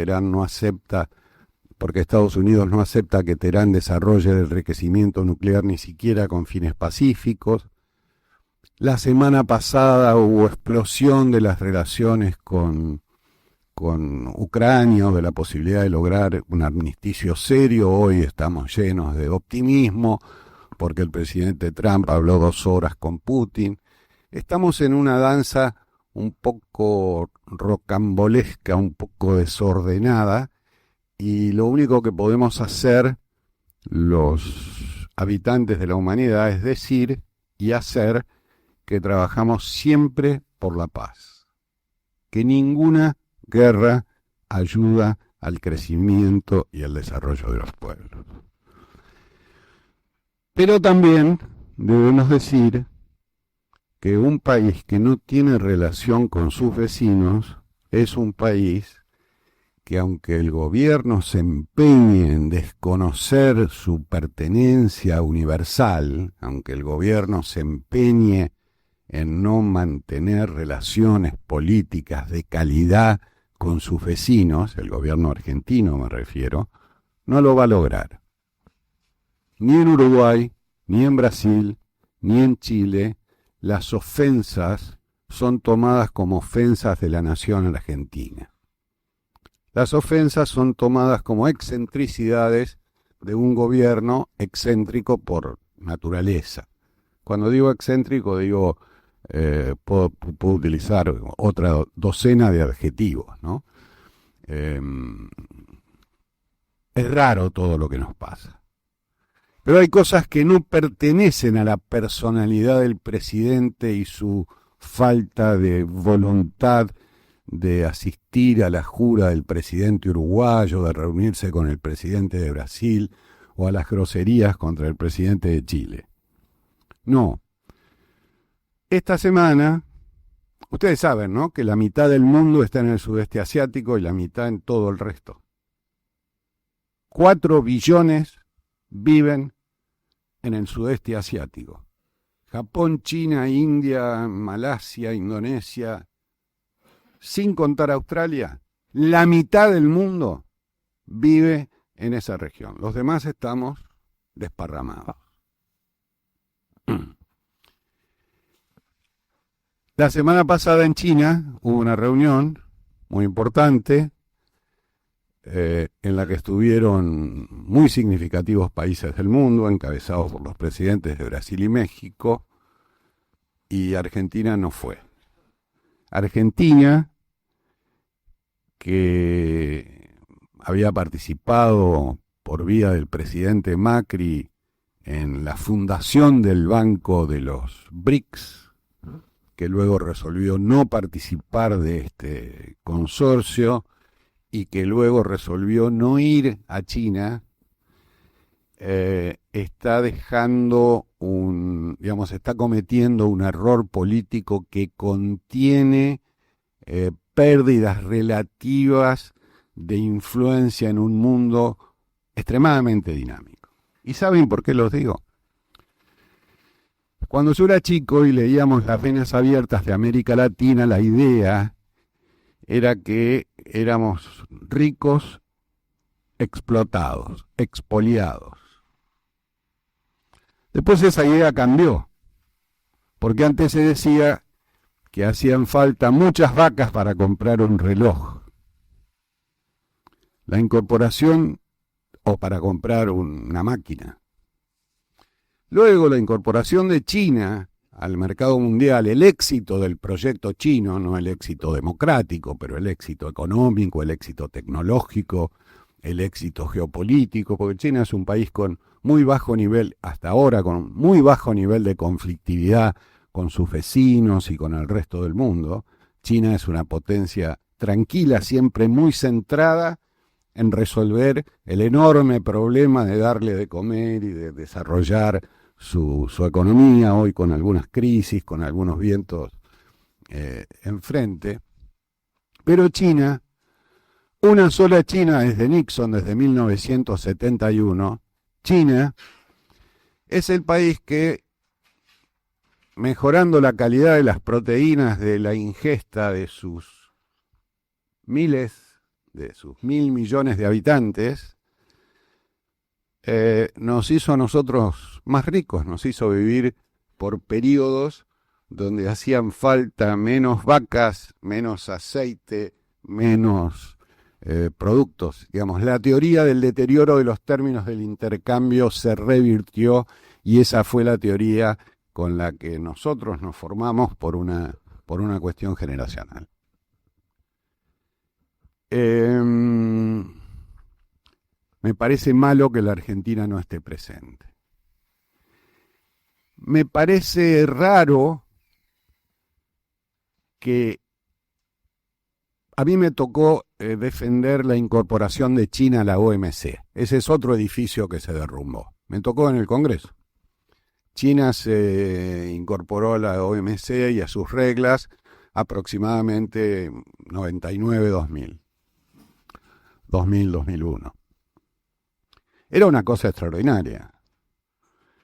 Estados Unidos no acepta que Teherán desarrolle el enriquecimiento nuclear ni siquiera con fines pacíficos. La semana pasada hubo explosión de las relaciones con Ucrania, de la posibilidad de lograr un armisticio serio. Hoy estamos llenos de optimismo porque el presidente Trump habló 2 horas con Putin. Estamos en una danza un poco rocambolesca, un poco desordenada, y lo único que podemos hacer los habitantes de la humanidad es decir y hacer que trabajamos siempre por la paz, que ninguna guerra ayuda al crecimiento y al desarrollo de los pueblos. Pero también debemos decir que un país que no tiene relación con sus vecinos es un país que aunque el gobierno se empeñe en desconocer su pertenencia universal, aunque el gobierno se empeñe en no mantener relaciones políticas de calidad con sus vecinos, el gobierno argentino me refiero, no lo va a lograr. Ni en Uruguay, ni en Brasil, ni en Chile, las ofensas son tomadas como ofensas de la nación argentina. Las ofensas son tomadas como excentricidades de un gobierno excéntrico por naturaleza. Cuando digo excéntrico, digo, puedo utilizar otra docena de adjetivos, ¿no? Es raro todo lo que nos pasa. Pero hay cosas que no pertenecen a la personalidad del presidente y su falta de voluntad de asistir a la jura del presidente uruguayo, de reunirse con el presidente de Brasil o a las groserías contra el presidente de Chile. No. Esta semana, ustedes saben, ¿no?, que la mitad del mundo está en el sudeste asiático y la mitad en todo el resto. 4 billones viven en el sudeste asiático. Japón, China, India, Malasia, Indonesia, sin contar Australia, la mitad del mundo vive en esa región. Los demás estamos desparramados. La semana pasada en China hubo una reunión muy importante en la que estuvieron muy significativos países del mundo, encabezados por los presidentes de Brasil y México, y Argentina no fue. Argentina, que había participado por vía del presidente Macri en la fundación del Banco de los BRICS, que luego resolvió no participar de este consorcio y que luego resolvió no ir a China, está dejando está cometiendo un error político que contiene pérdidas relativas de influencia en un mundo extremadamente dinámico. ¿Y saben por qué los digo? Cuando yo era chico y leíamos Las Venas Abiertas de América Latina, la idea era que éramos ricos, explotados, expoliados. Después esa idea cambió, porque antes se decía que hacían falta muchas vacas para comprar un reloj. La incorporación, o para comprar una máquina. Luego la incorporación de China al mercado mundial, el éxito del proyecto chino, no el éxito democrático, pero el éxito económico, el éxito tecnológico, el éxito geopolítico, porque China es un país con muy bajo nivel, hasta ahora, con muy bajo nivel de conflictividad con sus vecinos y con el resto del mundo. China es una potencia tranquila, siempre muy centrada en resolver el enorme problema de darle de comer y de desarrollar su economía, hoy con algunas crisis, con algunos vientos enfrente. Pero China, una sola China desde Nixon, desde 1971, China es el país que, mejorando la calidad de las proteínas de la ingesta de sus mil millones de habitantes, nos hizo a nosotros más ricos, nos hizo vivir por periodos donde hacían falta menos vacas, menos aceite, menos productos. Digamos, la teoría del deterioro de los términos del intercambio se revirtió y esa fue la teoría con la que nosotros nos formamos por una cuestión generacional. Me parece malo que la Argentina no esté presente. Me parece raro que a mí me tocó defender la incorporación de China a la OMC. Ese es otro edificio que se derrumbó. Me tocó en el Congreso. China se incorporó a la OMC y a sus reglas aproximadamente 99-2000. 2000-2001. Era una cosa extraordinaria.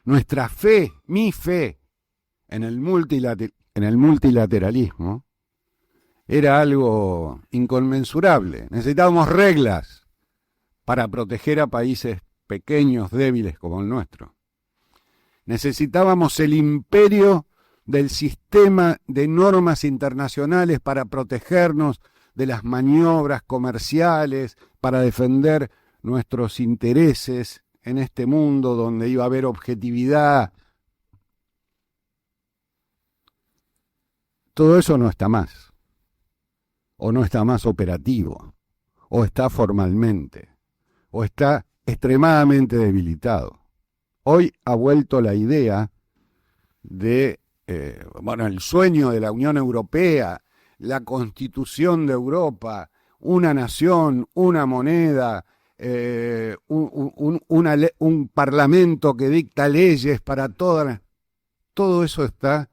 Nuestra fe, mi fe, en el multilateralismo, era algo inconmensurable. Necesitábamos reglas para proteger a países pequeños, débiles como el nuestro. Necesitábamos el imperio del sistema de normas internacionales para protegernos de las maniobras comerciales, para defender nuestros intereses en este mundo donde iba a haber objetividad. Todo eso no está más, o no está más operativo, o está formalmente, o está extremadamente debilitado. Hoy ha vuelto la idea de, el sueño de la Unión Europea, la constitución de Europa, una nación, una moneda, un parlamento que dicta leyes para todas. Todo eso está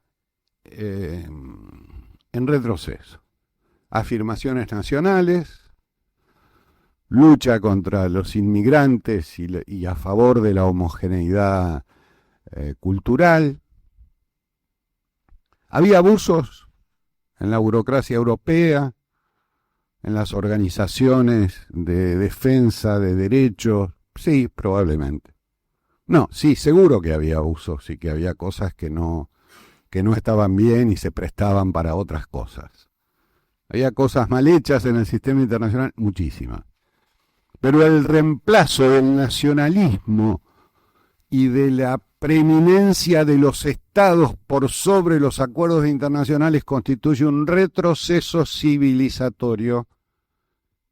en retroceso. Afirmaciones nacionales, lucha contra los inmigrantes y a favor de la homogeneidad cultural. Había abusos en la burocracia europea, en las organizaciones de defensa de derechos. Sí, probablemente. No, sí, seguro que había abusos y que había cosas que no estaban bien y se prestaban para otras cosas. Había cosas mal hechas en el sistema internacional, muchísimas. Pero el reemplazo del nacionalismo y de la preeminencia de los estados por sobre los acuerdos internacionales constituye un retroceso civilizatorio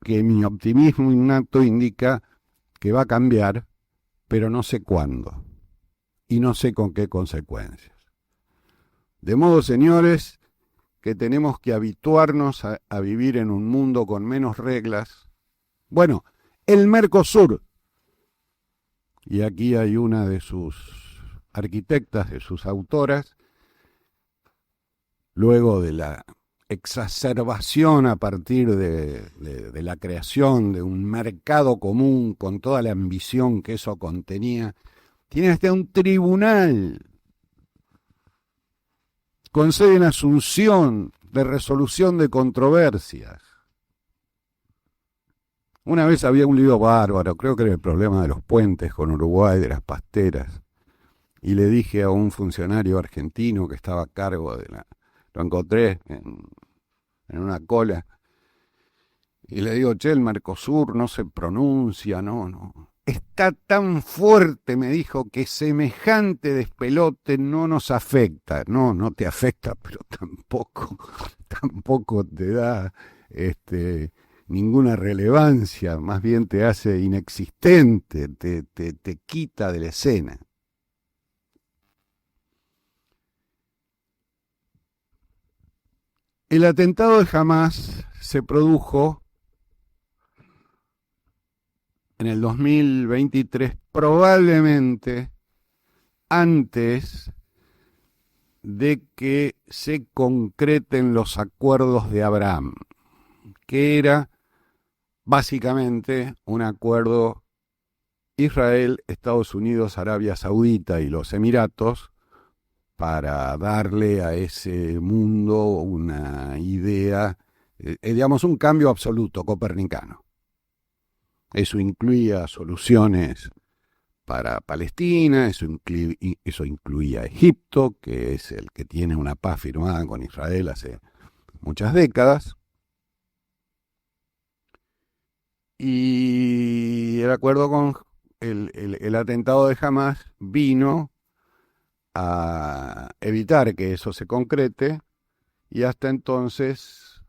que mi optimismo innato indica que va a cambiar, pero no sé cuándo y no sé con qué consecuencias. De modo, señores, que tenemos que habituarnos a vivir en un mundo con menos reglas. Bueno, el Mercosur, y aquí hay una de sus arquitectas, de sus autoras, luego de la exacerbación a partir de la creación de un mercado común con toda la ambición que eso contenía, tiene hasta un tribunal con sede en Asunción de resolución de controversias. Una vez había un lío bárbaro, creo que era el problema de los puentes con Uruguay, de las pasteras, y le dije a un funcionario argentino que estaba a cargo lo encontré en una cola, y le digo, el Mercosur no se pronuncia, no. Está tan fuerte, me dijo, que semejante despelote no nos afecta. No te afecta, pero tampoco te da ninguna relevancia, más bien te hace inexistente, te quita de la escena. El atentado de Hamás se produjo en el 2023, probablemente antes de que se concreten los acuerdos de Abraham, que era básicamente un acuerdo Israel, Estados Unidos, Arabia Saudita y los Emiratos para darle a ese mundo una idea, digamos, un cambio absoluto copernicano. Eso incluía soluciones para Palestina, eso incluía Egipto, que es el que tiene una paz firmada con Israel hace muchas décadas. Y el acuerdo con el atentado de Hamás vino a evitar que eso se concrete, y hasta entonces,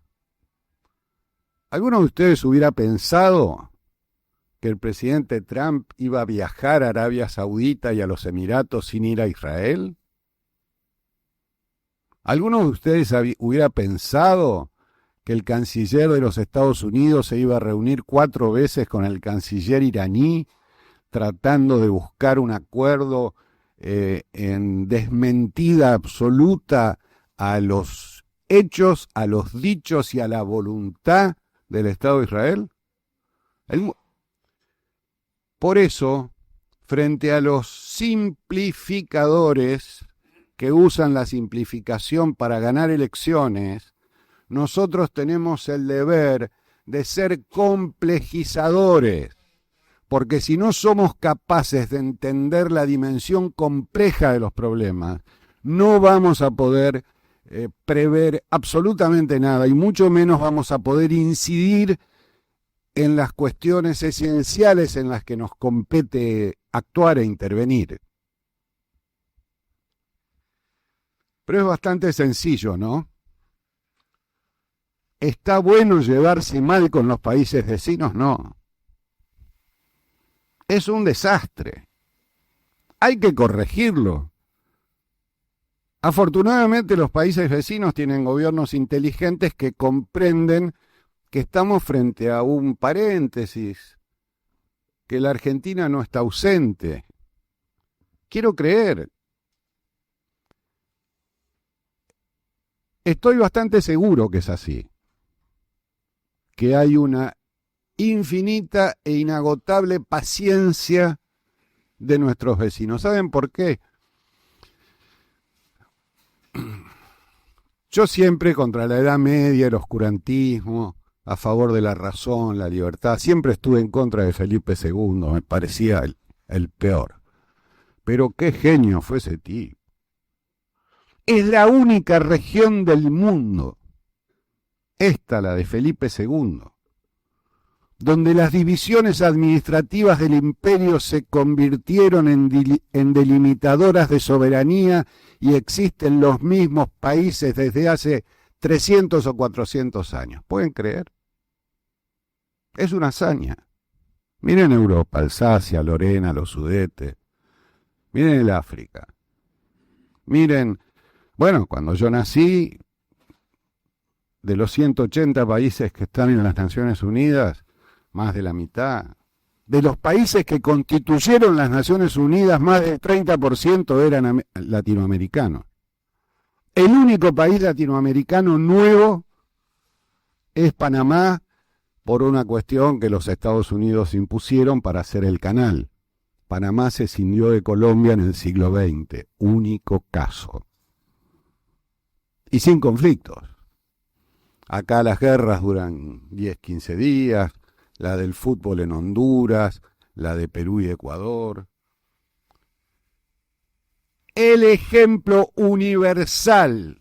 ¿alguno de ustedes hubiera pensado que el presidente Trump iba a viajar a Arabia Saudita y a los Emiratos sin ir a Israel? ¿Alguno de ustedes hubiera pensado que el canciller de los Estados Unidos se iba a reunir 4 veces con el canciller iraní tratando de buscar un acuerdo en desmentida absoluta a los hechos, a los dichos y a la voluntad del Estado de Israel? Por eso, frente a los simplificadores que usan la simplificación para ganar elecciones, nosotros tenemos el deber de ser complejizadores, porque si no somos capaces de entender la dimensión compleja de los problemas, no vamos a poder prever absolutamente nada y mucho menos vamos a poder incidir en las cuestiones esenciales en las que nos compete actuar e intervenir. Pero es bastante sencillo, ¿no? ¿Está bueno llevarse mal con los países vecinos? No. Es un desastre. Hay que corregirlo. Afortunadamente los países vecinos tienen gobiernos inteligentes que comprenden que estamos frente a un paréntesis, que la Argentina no está ausente. Quiero creer. Estoy bastante seguro que es así, que hay una infinita e inagotable paciencia de nuestros vecinos. ¿Saben por qué? Yo siempre contra la Edad Media, el oscurantismo, a favor de la razón, la libertad, siempre estuve en contra de Felipe II, me parecía el peor. Pero qué genio fue ese tipo. Es la única región del mundo, esta la de Felipe II, donde las divisiones administrativas del imperio se convirtieron en delimitadoras de soberanía y existen los mismos países desde hace 300 o 400 años. ¿Pueden creer? Es una hazaña. Miren Europa, Alsacia, Lorena, los Sudetes. Miren el África. Miren, bueno, cuando yo nací, de los 180 países que están en las Naciones Unidas, más de la mitad. De los países que constituyeron las Naciones Unidas, más del 30% eran latinoamericanos. El único país latinoamericano nuevo es Panamá, por una cuestión que los Estados Unidos impusieron para hacer el canal. Panamá se escindió de Colombia en el siglo XX, único caso. Y sin conflictos. Acá las guerras duran 10, 15 días, la del fútbol en Honduras, la de Perú y Ecuador. El ejemplo universal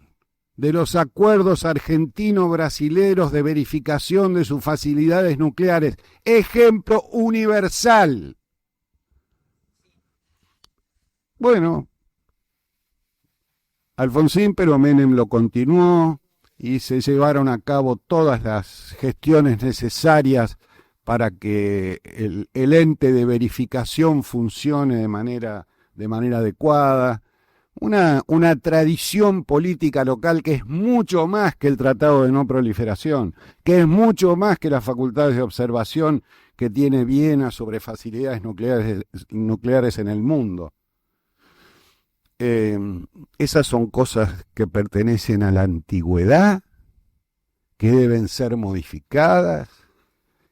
de los acuerdos argentino-brasileros de verificación de sus facilidades nucleares. Ejemplo universal. Bueno, Alfonsín, pero Menem lo continuó y se llevaron a cabo todas las gestiones necesarias para que el ente de verificación funcione de manera adecuada. Una tradición política local que es mucho más que el Tratado de No Proliferación, que es mucho más que las facultades de observación que tiene Viena sobre facilidades nucleares en el mundo. Esas son cosas que pertenecen a la antigüedad, que deben ser modificadas,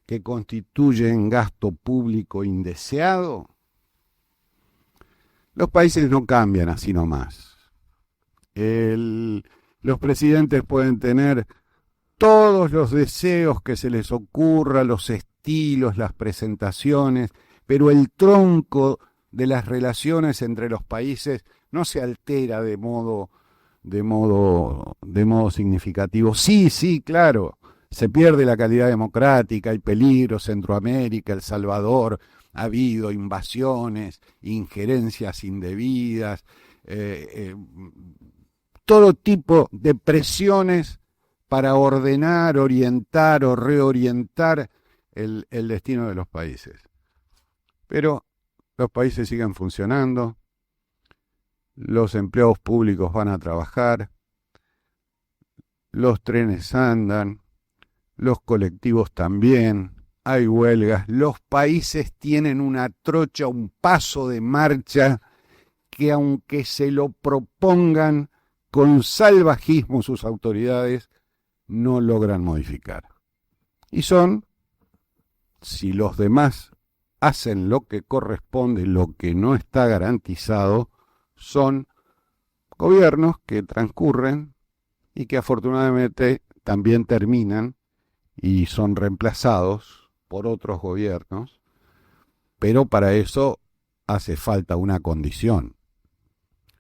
que constituyen gasto público indeseado. Los países no cambian así nomás. Los presidentes pueden tener todos los deseos que se les ocurra, los estilos, las presentaciones, pero el tronco de las relaciones entre los países no se altera de modo significativo. Sí, claro, se pierde la calidad democrática, hay peligro, Centroamérica, El Salvador, ha habido invasiones, injerencias indebidas, todo tipo de presiones para ordenar, orientar o reorientar el destino de los países. Pero los países siguen funcionando, los empleados públicos van a trabajar, los trenes andan, los colectivos también, hay huelgas, los países tienen una trocha, un paso de marcha que aunque se lo propongan con salvajismo sus autoridades, no logran modificar. Y son si los demás hacen lo que corresponde, lo que no está garantizado son gobiernos que transcurren y que afortunadamente también terminan y son reemplazados por otros gobiernos, pero para eso hace falta una condición.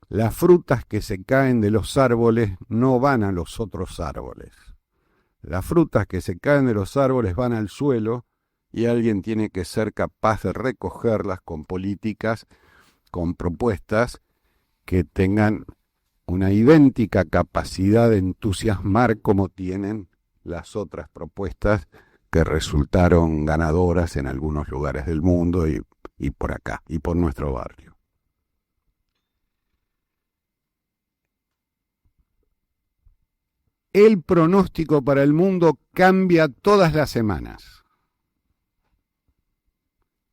Las frutas que se caen de los árboles no van a los otros árboles. Las frutas que se caen de los árboles van al suelo y alguien tiene que ser capaz de recogerlas con políticas, con propuestas que tengan una idéntica capacidad de entusiasmar como tienen las otras propuestas que resultaron ganadoras en algunos lugares del mundo y por acá, y por nuestro barrio. El pronóstico para el mundo cambia todas las semanas.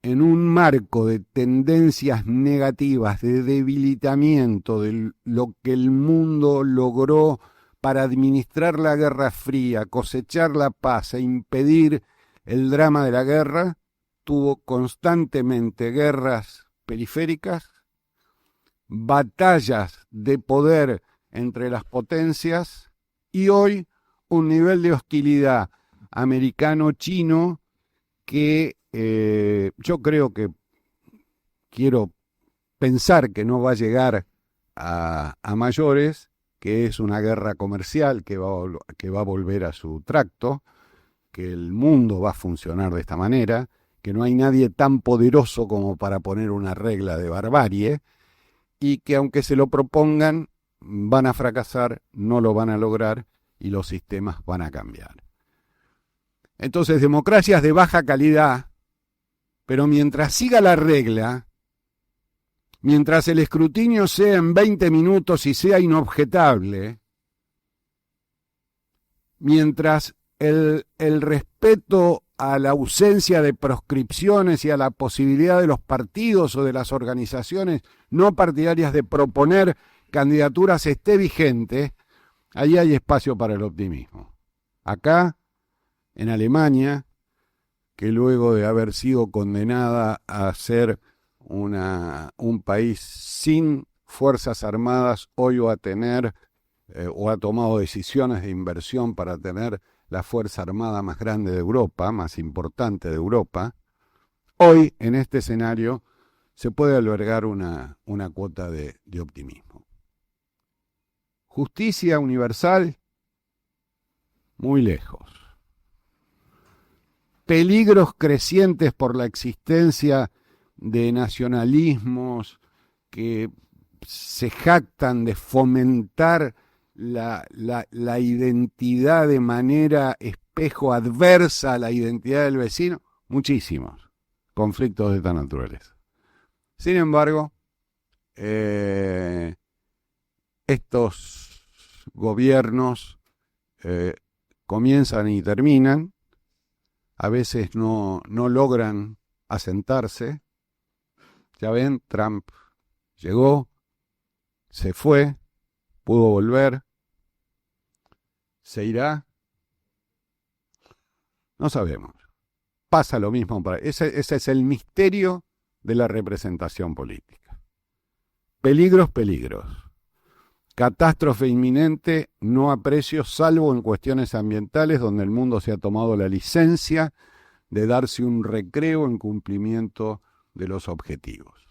En un marco de tendencias negativas, de debilitamiento de lo que el mundo logró para administrar la Guerra Fría, cosechar la paz e impedir el drama de la guerra, tuvo constantemente guerras periféricas, batallas de poder entre las potencias y hoy un nivel de hostilidad americano-chino que yo creo que quiero pensar que no va a llegar a mayores, que es una guerra comercial que va a volver a su tracto, que el mundo va a funcionar de esta manera, que no hay nadie tan poderoso como para poner una regla de barbarie, y que aunque se lo propongan, van a fracasar, no lo van a lograr y los sistemas van a cambiar. Entonces, democracias de baja calidad, pero mientras siga la regla, mientras el escrutinio sea en 20 minutos y sea inobjetable, mientras el respeto a la ausencia de proscripciones y a la posibilidad de los partidos o de las organizaciones no partidarias de proponer candidaturas esté vigente, ahí hay espacio para el optimismo. Acá, en Alemania, que luego de haber sido condenada a ser un país sin fuerzas armadas, hoy va a tener o ha tomado decisiones de inversión para tener la fuerza armada más grande de Europa, más importante de Europa. Hoy, en este escenario, se puede albergar una cuota de optimismo. Justicia universal, muy lejos. Peligros crecientes por la existencia de nacionalismos que se jactan de fomentar la identidad de manera espejo adversa a la identidad del vecino, muchísimos conflictos de esta naturaleza. Sin embargo, estos gobiernos comienzan y terminan, a veces no logran asentarse. Ya ven, Trump llegó, se fue, pudo volver, se irá, no sabemos. Pasa lo mismo ese es el misterio de la representación política. Peligros. Catástrofe inminente, no aprecio, salvo en cuestiones ambientales, donde el mundo se ha tomado la licencia de darse un recreo en cumplimiento de los objetivos.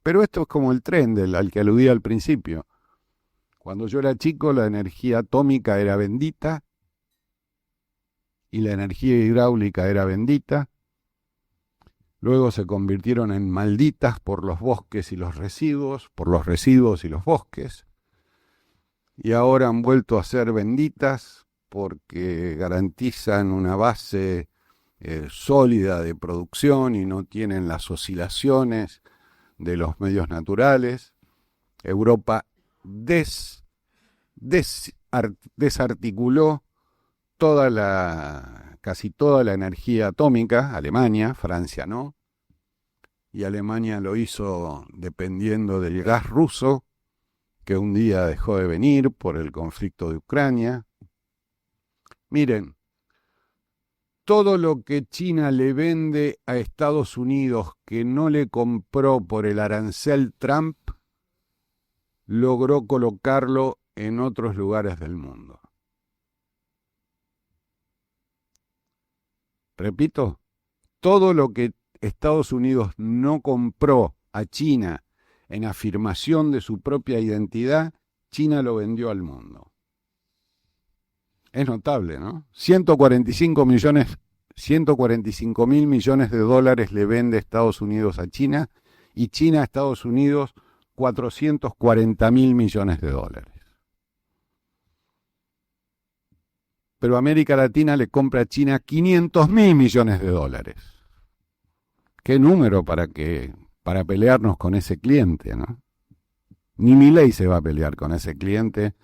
Pero esto es como el tren al que aludía al principio. Cuando yo era chico, la energía atómica era bendita y la energía hidráulica era bendita. Luego se convirtieron en malditas por los bosques y los residuos, por los residuos y los bosques. Y ahora han vuelto a ser benditas porque garantizan una base sólida de producción y no tienen las oscilaciones de los medios naturales. Europa desarticuló casi toda la energía atómica, Alemania, Francia no, y Alemania lo hizo dependiendo del gas ruso, que un día dejó de venir por el conflicto de Ucrania. Miren, todo lo que China le vende a Estados Unidos que no le compró por el arancel Trump, logró colocarlo en otros lugares del mundo. Repito, todo lo que Estados Unidos no compró a China en afirmación de su propia identidad, China lo vendió al mundo. Es notable, ¿no? 145.000 millones de dólares le vende Estados Unidos a China y China a Estados Unidos 440.000 millones de dólares. Pero América Latina le compra a China 500.000 millones de dólares. ¿Qué número para pelearnos con ese cliente, ¿no? Ni Milei se va a pelear con ese cliente,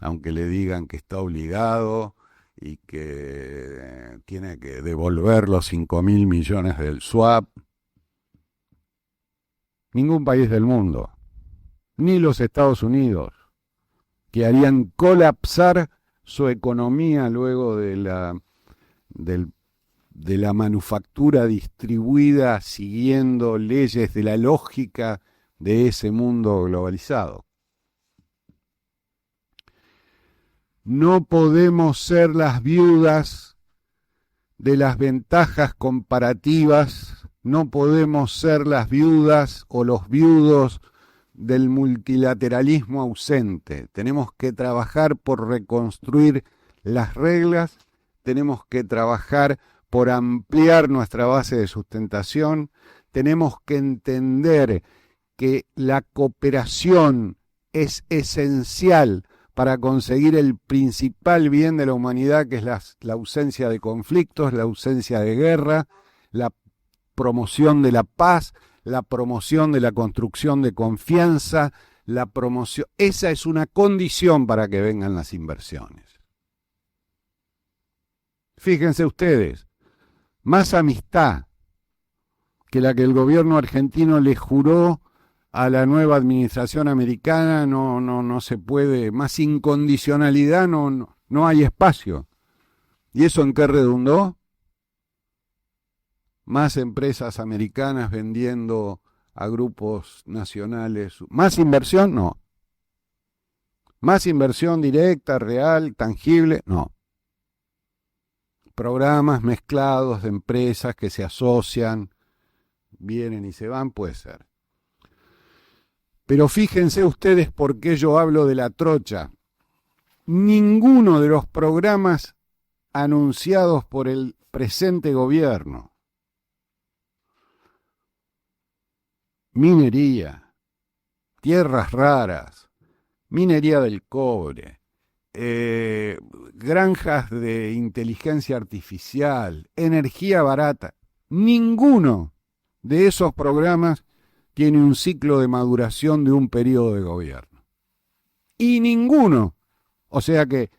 aunque le digan que está obligado y que tiene que devolver los 5.000 millones del swap. Ningún país del mundo, ni los Estados Unidos, que harían colapsar su economía luego de la manufactura distribuida siguiendo leyes de la lógica de ese mundo globalizado. No podemos ser las viudas de las ventajas comparativas, no podemos ser las viudas o los viudos del multilateralismo ausente. Tenemos que trabajar por reconstruir las reglas, tenemos que trabajar por ampliar nuestra base de sustentación, tenemos que entender que la cooperación es esencial para conseguir el principal bien de la humanidad, que es la ausencia de conflictos, la ausencia de guerra, la promoción de la paz, la promoción de la construcción de confianza, la promoción. Esa es una condición para que vengan las inversiones. Fíjense ustedes, más amistad que la que el gobierno argentino le juró a la nueva administración americana no se puede, más incondicionalidad no hay espacio. ¿Y eso en qué redundó? Más empresas americanas vendiendo a grupos nacionales. ¿Más inversión? No. ¿Más inversión directa, real, tangible? No. Programas mezclados de empresas que se asocian, vienen y se van, puede ser. Pero fíjense ustedes por qué yo hablo de la trocha. Ninguno de los programas anunciados por el presente gobierno, minería, tierras raras, minería del cobre, granjas de inteligencia artificial, energía barata, ninguno de esos programas tiene un ciclo de maduración de un periodo de gobierno. Y ninguno. O sea que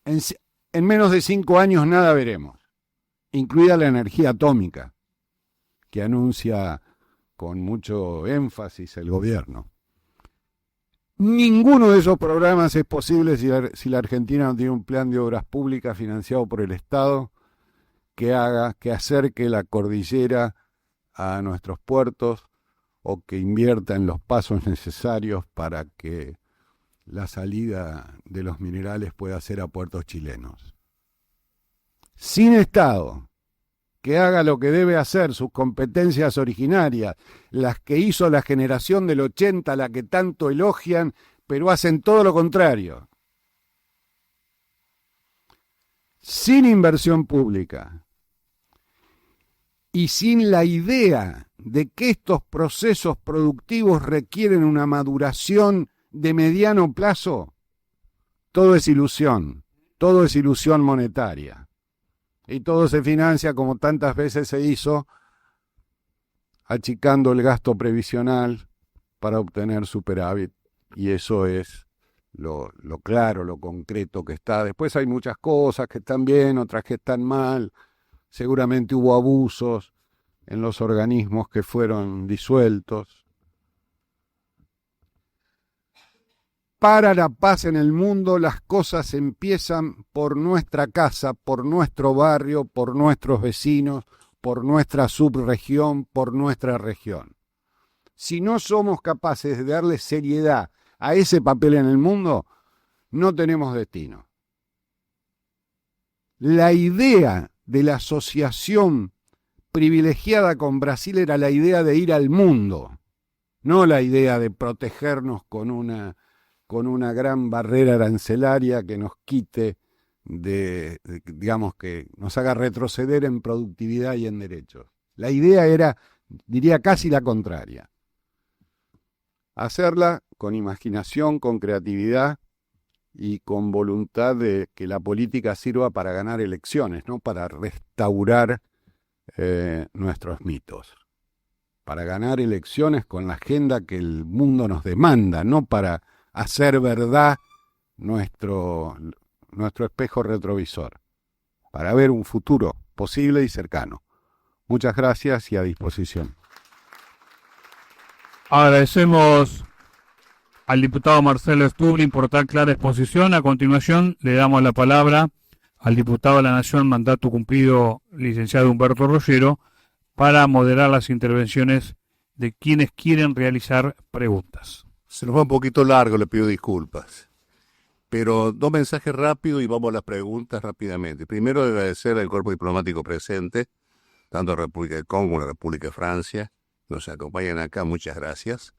en menos de 5 años nada veremos, incluida la energía atómica, que anuncia con mucho énfasis el gobierno. Ninguno de esos programas es posible si la Argentina no tiene un plan de obras públicas financiado por el Estado que acerque la cordillera a nuestros puertos, o que invierta en los pasos necesarios para que la salida de los minerales pueda ser a puertos chilenos. Sin Estado que haga lo que debe hacer, sus competencias originarias, las que hizo la generación del 80, la que tanto elogian, pero hacen todo lo contrario. Sin inversión pública y sin la idea de que estos procesos productivos requieren una maduración de mediano plazo, todo es ilusión monetaria. Y todo se financia, como tantas veces se hizo, achicando el gasto previsional para obtener superávit. Y eso es lo claro, lo concreto que está. Después hay muchas cosas que están bien, otras que están mal. Seguramente hubo abusos en los organismos que fueron disueltos. para la paz en el mundo, las cosas empiezan por nuestra casa, por nuestro barrio, por nuestros vecinos, por nuestra subregión, por nuestra región. Si no somos capaces de darle seriedad a ese papel en el mundo, no tenemos destino. La idea de la asociación privilegiada con Brasil era la idea de ir al mundo, no la idea de protegernos con una gran barrera arancelaria que nos quite, digamos, que nos haga retroceder en productividad y en derechos. La idea era, diría, casi la contraria. Hacerla con imaginación, con creatividad y con voluntad de que la política sirva para ganar elecciones, no para restaurar nuestros mitos. Para ganar elecciones con la agenda que el mundo nos demanda, no para hacer verdad nuestro espejo retrovisor, para ver un futuro posible y cercano. Muchas gracias y a disposición. Agradecemos al diputado Marcelo Stubblin por tan clara exposición. A continuación le damos la palabra al diputado de la Nación, mandato cumplido, licenciado Humberto Rollero, para moderar las intervenciones de quienes quieren realizar preguntas. Se nos va un poquito largo, le pido disculpas. Pero dos mensajes rápidos y vamos a las preguntas rápidamente. Primero, agradecer al cuerpo diplomático presente, tanto la República del Congo como la República de Francia, nos acompañan acá, muchas gracias.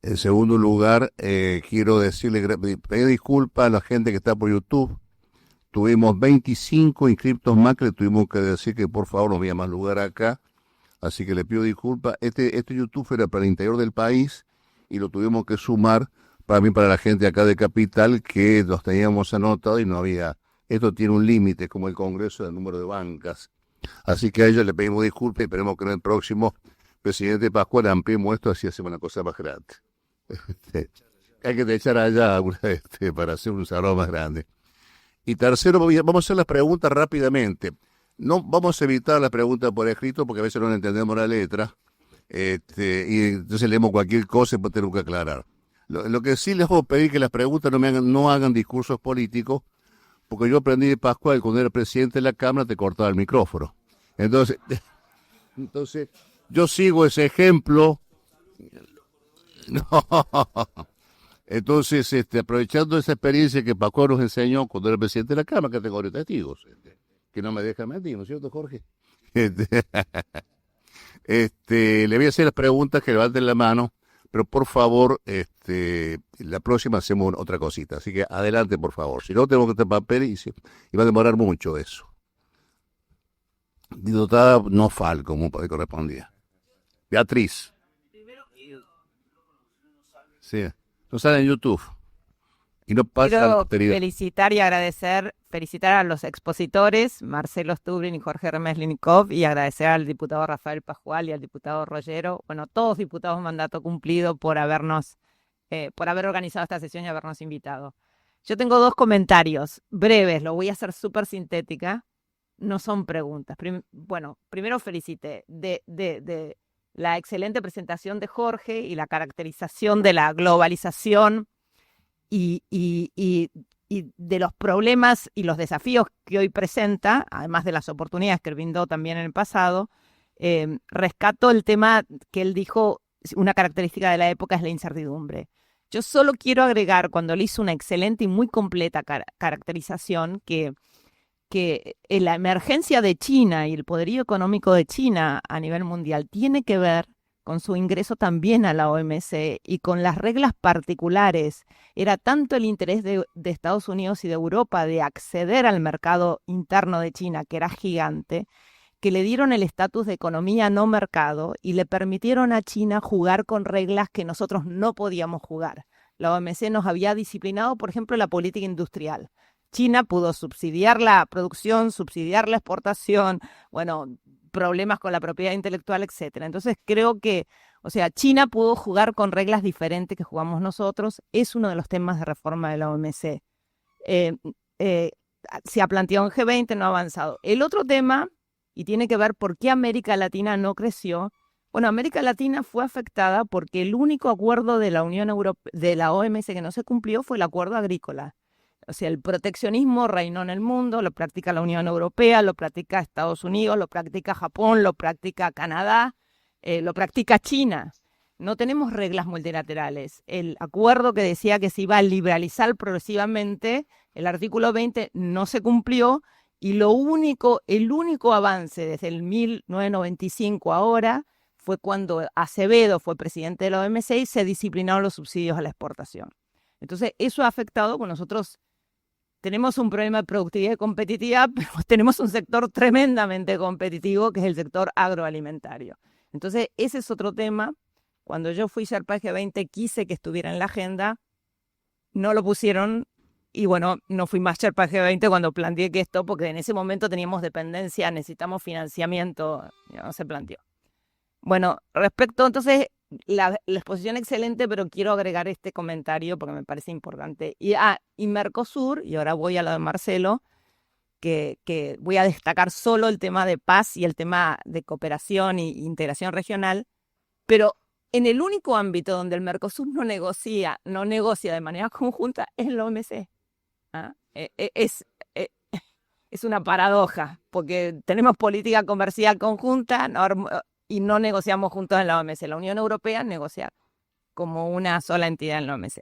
En segundo lugar, quiero pedir disculpas a la gente que está por YouTube. Tuvimos 25 inscriptos más que le tuvimos que decir que por favor no había más lugar acá. Así que le pido disculpas. Este YouTube era para el interior del país y lo tuvimos que sumar para la gente acá de Capital, que los teníamos anotados y no había. Esto tiene un límite, como el Congreso del número de bancas. Así que a ellos le pedimos disculpas y esperemos que en el próximo presidente Pascual ampliemos esto, así hacemos una cosa más grande. Hay que echar allá para hacer un salón más grande. Y tercero, vamos a hacer las preguntas rápidamente. No vamos a evitar las preguntas por escrito porque a veces no entendemos la letra. Y entonces leemos cualquier cosa y pues tenemos que aclarar. Lo que sí les voy a pedir que las preguntas no hagan discursos políticos, porque yo aprendí de Pascual, cuando era presidente de la Cámara te cortaba el micrófono. Entonces yo sigo ese ejemplo. No. Entonces, aprovechando esa experiencia que Pascual nos enseñó cuando era presidente de la Cámara, que tengo varios testigos, que no me dejan mentir, ¿no es cierto, Jorge? Le voy a hacer las preguntas que levanten la mano, pero por favor, la próxima hacemos otra cosita. Así que adelante, por favor. Si no, tenemos que tener papel y va a demorar mucho eso. Diputada no Fal, como correspondía. Beatriz. Sí, no sale en YouTube. Y no pasa la Quiero posteridad. felicitar y felicitar a los expositores, Marcelo Stubblin y Jorge Remeslinikov, y agradecer al diputado Rafael Pascual y al diputado Rollero, bueno, todos diputados mandato cumplido por haber organizado esta sesión y habernos invitado. Yo tengo dos comentarios breves, lo voy a hacer súper sintética, no son preguntas. Primero felicité de la excelente presentación de Jorge y la caracterización de la globalización y de los problemas y los desafíos que hoy presenta, además de las oportunidades que brindó también en el pasado. Rescato el tema que él dijo, una característica de la época es la incertidumbre. Yo solo quiero agregar, cuando él hizo una excelente y muy completa caracterización, que la emergencia de China y el poderío económico de China a nivel mundial tiene que ver con su ingreso también a la OMC y con las reglas particulares. Era tanto el interés de Estados Unidos y de Europa de acceder al mercado interno de China, que era gigante, que le dieron el estatus de economía no mercado y le permitieron a China jugar con reglas que nosotros no podíamos jugar. La OMC nos había disciplinado, por ejemplo, la política industrial. China pudo subsidiar la producción, subsidiar la exportación, problemas con la propiedad intelectual, etcétera. Entonces creo que, China pudo jugar con reglas diferentes que jugamos nosotros. Es uno de los temas de reforma de la OMC. Se ha planteado en G20, no ha avanzado. El otro tema, y tiene que ver por qué América Latina no creció, Bueno, América Latina fue afectada porque el único acuerdo de la Unión Europea, de la OMS que no se cumplió fue el acuerdo agrícola. O sea, el proteccionismo reinó en el mundo, lo practica la Unión Europea, lo practica Estados Unidos, lo practica Japón, lo practica Canadá, lo practica China. No tenemos reglas multilaterales. El acuerdo que decía que se iba a liberalizar progresivamente, el artículo 20 no se cumplió y el único avance desde el 1995 ahora fue cuando Acevedo fue presidente de la OMC y se disciplinaron los subsidios a la exportación. Entonces, eso ha afectado, pues nosotros tenemos un problema de productividad y competitividad, pero tenemos un sector tremendamente competitivo, que es el sector agroalimentario. Entonces, ese es otro tema. Cuando yo fui Sherpa G20, quise que estuviera en la agenda, no lo pusieron, y bueno, no fui más Sherpa G20 cuando planteé que esto, porque en ese momento teníamos dependencia, necesitamos financiamiento, no se planteó. Bueno, respecto, entonces, la exposición excelente, pero quiero agregar este comentario porque me parece importante. Y Mercosur, y ahora voy a lo de Marcelo, que voy a destacar solo el tema de paz y el tema de cooperación e integración regional, pero en el único ámbito donde el Mercosur no negocia de manera conjunta es la OMC. ¿Ah? Es una paradoja, porque tenemos política comercial conjunta y no negociamos juntos en la OMC. La Unión Europea negocia como una sola entidad en la OMC.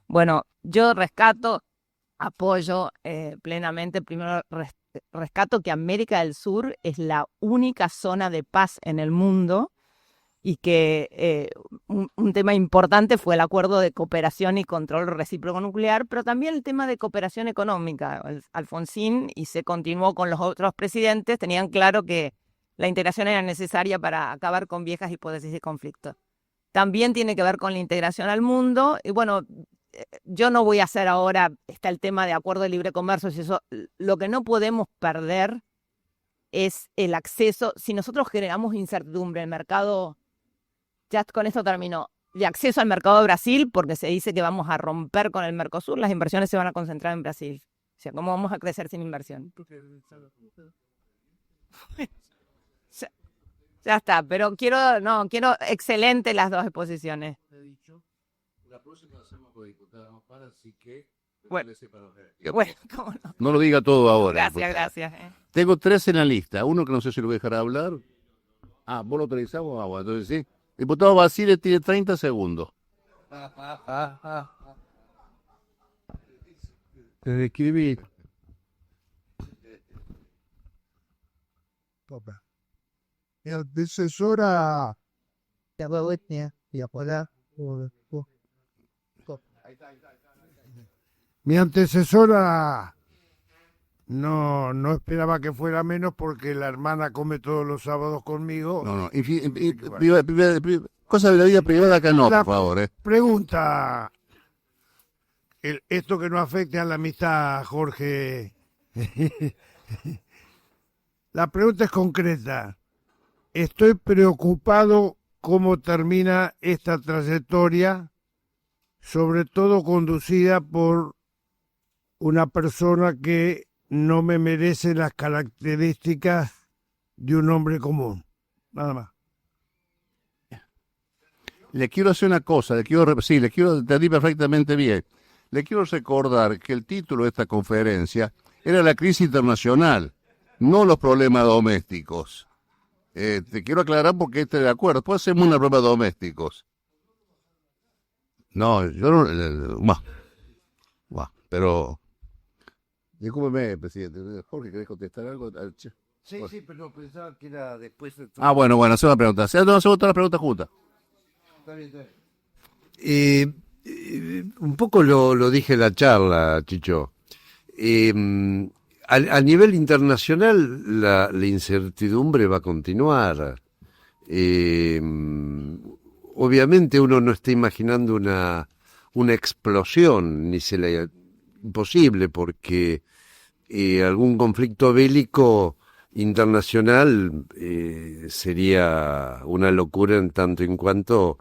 Bueno, yo apoyo plenamente, primero rescato que América del Sur es la única zona de paz en el mundo y que un tema importante fue el acuerdo de cooperación y control recíproco nuclear, pero también el tema de cooperación económica. Alfonsín, y se continuó con los otros presidentes, tenían claro que la integración era necesaria para acabar con viejas hipótesis de conflicto. También tiene que ver con la integración al mundo. Y bueno, yo no voy a hacer ahora, está el tema de acuerdo de libre comercio, y eso, lo que no podemos perder es el acceso. Si nosotros generamos incertidumbre en el mercado, ya con esto termino, de acceso al mercado de Brasil, porque se dice que vamos a romper con el Mercosur, las inversiones se van a concentrar en Brasil. O sea, ¿cómo vamos a crecer sin inversión? Ya está, pero quiero excelente las dos exposiciones. La próxima hacemos con diputados para así que... Bueno, ¿cómo no? No lo diga todo ahora. Gracias. Tengo 3 en la lista. Uno que no sé si lo voy a dejar hablar. ¿Vos lo autorizamos? Bueno, entonces sí. Diputado Basile tiene 30 segundos. Te describí. Mi antecesora no esperaba que fuera menos porque la hermana come todos los sábados conmigo. No. Cosa de la vida privada acá no, por favor. Pregunta, esto que no afecte a la amistad, Jorge. La pregunta es concreta. Estoy preocupado cómo termina esta trayectoria, sobre todo conducida por una persona que no me merece las características de un hombre común. Nada más. Le quiero hacer una cosa, te di perfectamente bien. Le quiero recordar que el título de esta conferencia era la crisis internacional, no los problemas domésticos. Te quiero aclarar porque estoy de acuerdo. Después hacemos una problemas domésticos. No, yo no... pero... Discúlpeme, presidente. Jorge, ¿querés contestar algo? Sí, pero pensaba que era después de... Bueno, hacer una pregunta. Hacemos todas las preguntas juntas. Está bien. Un poco lo dije en la charla, Chicho. A nivel internacional la incertidumbre va a continuar. Obviamente uno no está imaginando una explosión, ni se le imposible, porque algún conflicto bélico internacional sería una locura en tanto en cuanto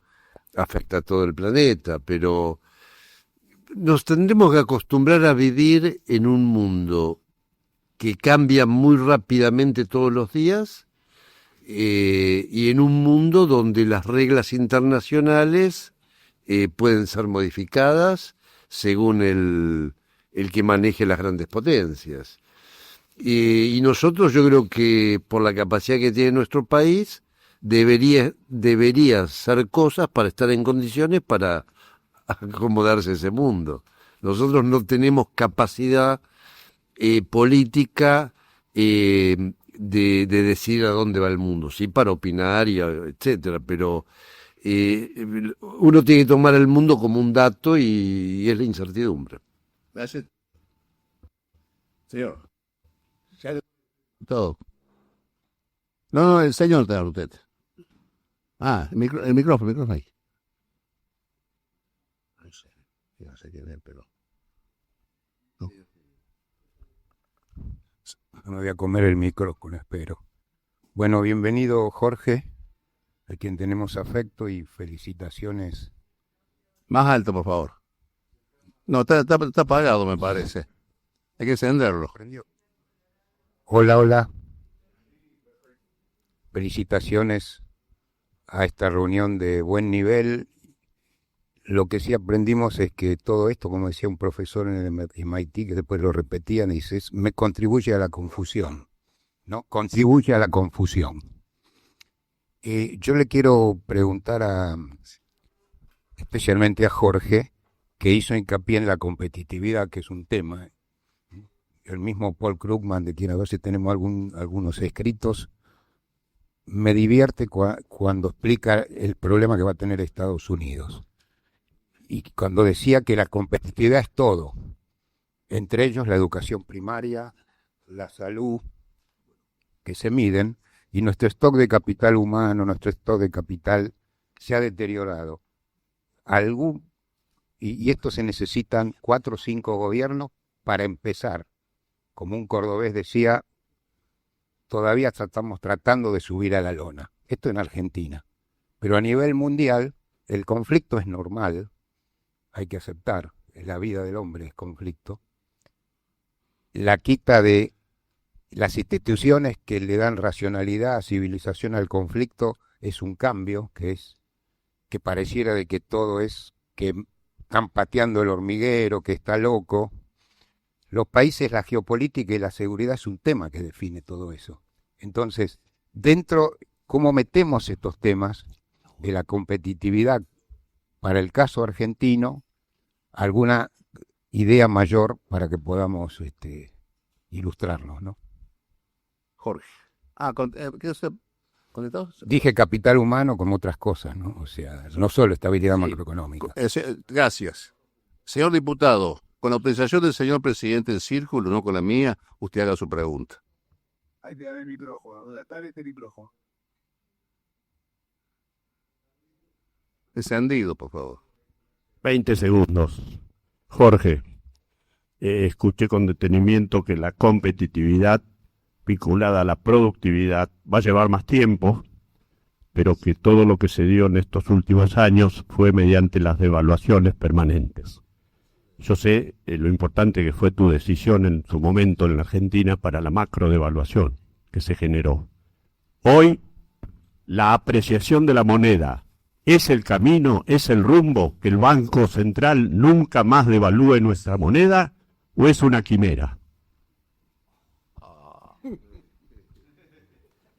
afecta a todo el planeta, pero nos tendremos que acostumbrar a vivir en un mundo que cambia muy rápidamente todos los días, y en un mundo donde las reglas internacionales pueden ser modificadas según el que maneje las grandes potencias. Y nosotros, yo creo que por la capacidad que tiene nuestro país, debería hacer cosas para estar en condiciones para acomodarse a ese mundo. Nosotros no tenemos capacidad política de decidir a dónde va el mundo, sí, para opinar y etcétera, pero uno tiene que tomar el mundo como un dato y es la incertidumbre. Gracias. Señor. Todo. No, el señor te habla usted. Ah, el micrófono ahí. No sé qué ver, pero... No. Me voy a comer el micrófono, espero. Bueno, bienvenido Jorge, a quien tenemos afecto y felicitaciones. Más alto, por favor. No, está apagado, me parece. Hay que encenderlo. Hola, hola. Felicitaciones a esta reunión de buen nivel. Lo que sí aprendimos es que todo esto, como decía un profesor en el MIT, que después lo repetían, dice, me contribuye a la confusión, ¿no? Contribuye a la confusión. Yo le quiero preguntar especialmente a Jorge, que hizo hincapié en la competitividad, que es un tema. El mismo Paul Krugman, de quien a veces tenemos algunos escritos, me divierte cuando explica el problema que va a tener Estados Unidos. Y cuando decía que la competitividad es todo, entre ellos la educación primaria, la salud, que se miden, y nuestro stock de capital humano, nuestro stock de capital se ha deteriorado. Y esto se necesitan 4 o 5 gobiernos para empezar. Como un cordobés decía, todavía estamos tratando de subir a la lona. Esto en Argentina. Pero a nivel mundial, el conflicto es normal. Hay que aceptar, es la vida del hombre, es conflicto. La quita de las instituciones que le dan racionalidad, civilización al conflicto, es un cambio, que pareciera de que todo es, que están pateando el hormiguero, que está loco. Los países, la geopolítica y la seguridad es un tema que define todo eso. Entonces, ¿cómo metemos estos temas de la competitividad para el caso argentino? ¿Alguna idea mayor para que podamos ilustrarnos, ¿no? Jorge. ¿Qué es conectado? Dije capital humano como otras cosas, ¿no? O sea, no solo estabilidad macroeconómica. Gracias. Señor diputado, con la autorización del señor presidente del círculo, no con la mía, usted haga su pregunta. Ahí te da el micrófono. ¿Dónde está este micrófono? Encendido, por favor. 20 segundos. Jorge, escuché con detenimiento que la competitividad vinculada a la productividad va a llevar más tiempo, pero que todo lo que se dio en estos últimos años fue mediante las devaluaciones permanentes. Yo sé lo importante que fue tu decisión en su momento en la Argentina para la macrodevaluación que se generó. Hoy, la apreciación de la moneda, ¿es el camino, es el rumbo que el Banco Central nunca más devalúe nuestra moneda o es una quimera?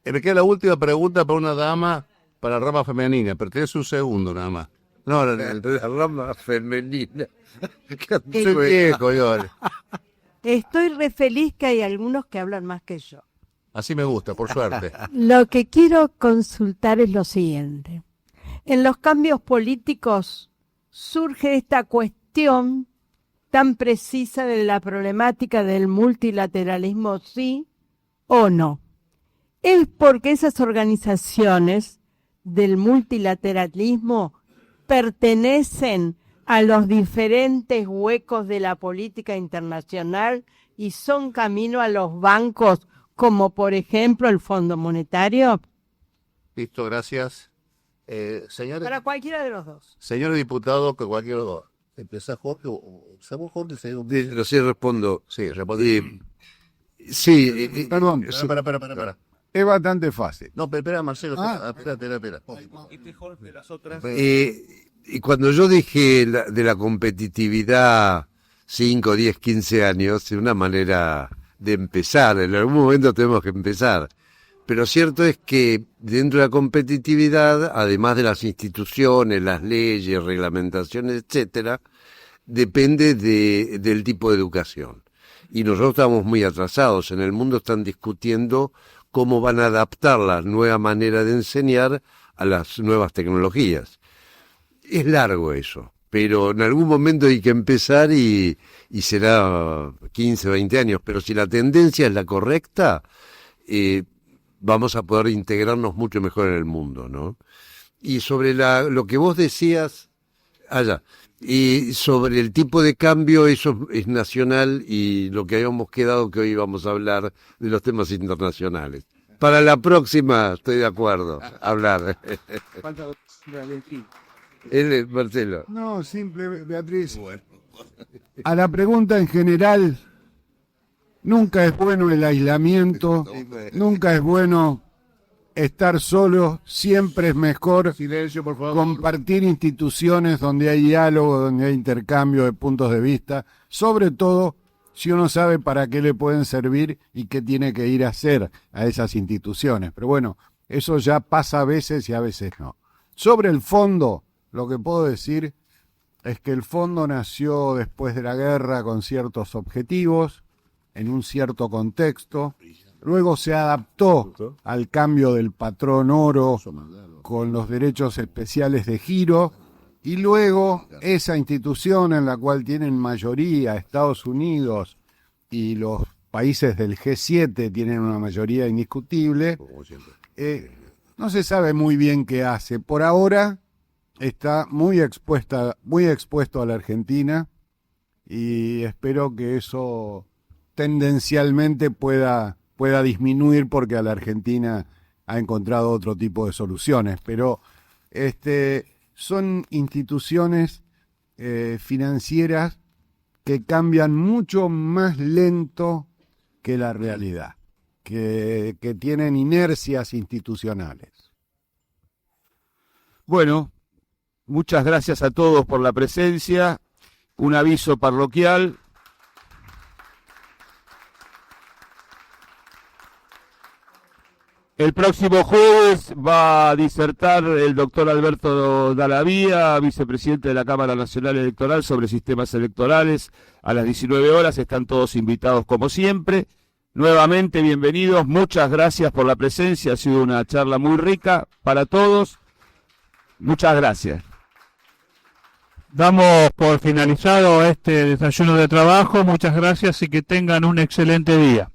Me queda la última pregunta para una dama para rama femenina, pero tenés un segundo nada más. No, la rama femenina. Soy viejo yo. Estoy re feliz que hay algunos que hablan más que yo. Así me gusta, por suerte. Lo que quiero consultar es lo siguiente. En los cambios políticos surge esta cuestión tan precisa de la problemática del multilateralismo, sí o no. Es porque esas organizaciones del multilateralismo pertenecen a los diferentes huecos de la política internacional y son camino a los bancos, como por ejemplo el Fondo Monetario. Listo, gracias. Señores, Para cualquiera de los dos. señores diputados, que cualquiera de los dos. ¿Empezá Jorge o empezamos Jorge? Así respondo. Sí, responde. Sí. Perdón, para. Es bastante fácil. No, pero espera, Marcelo, espera. Y cuando yo dije de la competitividad 5, 10, 15 años, es una manera de empezar. En algún momento tenemos que empezar. Pero cierto es que dentro de la competitividad, además de las instituciones, las leyes, reglamentaciones, etcétera, depende del tipo de educación. Y nosotros estamos muy atrasados. En el mundo están discutiendo cómo van a adaptar la nueva manera de enseñar a las nuevas tecnologías. Es largo eso, pero en algún momento hay que empezar y será 15 o 20 años. Pero si la tendencia es la correcta, vamos a poder integrarnos mucho mejor en el mundo, ¿no? Y sobre lo que vos decías, y sobre el tipo de cambio, eso es nacional, y lo que habíamos quedado que hoy vamos a hablar de los temas internacionales. Para la próxima, estoy de acuerdo, hablar. Marcelo. No, simple, Beatriz. A la pregunta en general, nunca es bueno el aislamiento, nunca es bueno estar solo, siempre es mejor Silencio, por favor. compartir instituciones donde hay diálogo, donde hay intercambio de puntos de vista, sobre todo si uno sabe para qué le pueden servir y qué tiene que ir a hacer a esas instituciones. Pero bueno, eso ya pasa a veces y a veces no. Sobre el fondo, lo que puedo decir es que el fondo nació después de la guerra con ciertos objetivos, en un cierto contexto. Luego se adaptó al cambio del patrón oro con los derechos especiales de giro, y luego esa institución en la cual tienen mayoría Estados Unidos y los países del G7 tienen una mayoría indiscutible, no se sabe muy bien qué hace. Por ahora está muy expuesto a la Argentina, y espero que eso tendencialmente pueda disminuir, porque a la Argentina ha encontrado otro tipo de soluciones. Pero son instituciones financieras que cambian mucho más lento que la realidad, que tienen inercias institucionales. Bueno, muchas gracias a todos por la presencia. Un aviso parroquial. El próximo jueves va a disertar el doctor Alberto Dalabía, vicepresidente de la Cámara Nacional Electoral, sobre sistemas electorales. A las 19 horas están todos invitados como siempre. Nuevamente, bienvenidos. Muchas gracias por la presencia. Ha sido una charla muy rica para todos. Muchas gracias. Damos por finalizado este desayuno de trabajo. Muchas gracias y que tengan un excelente día.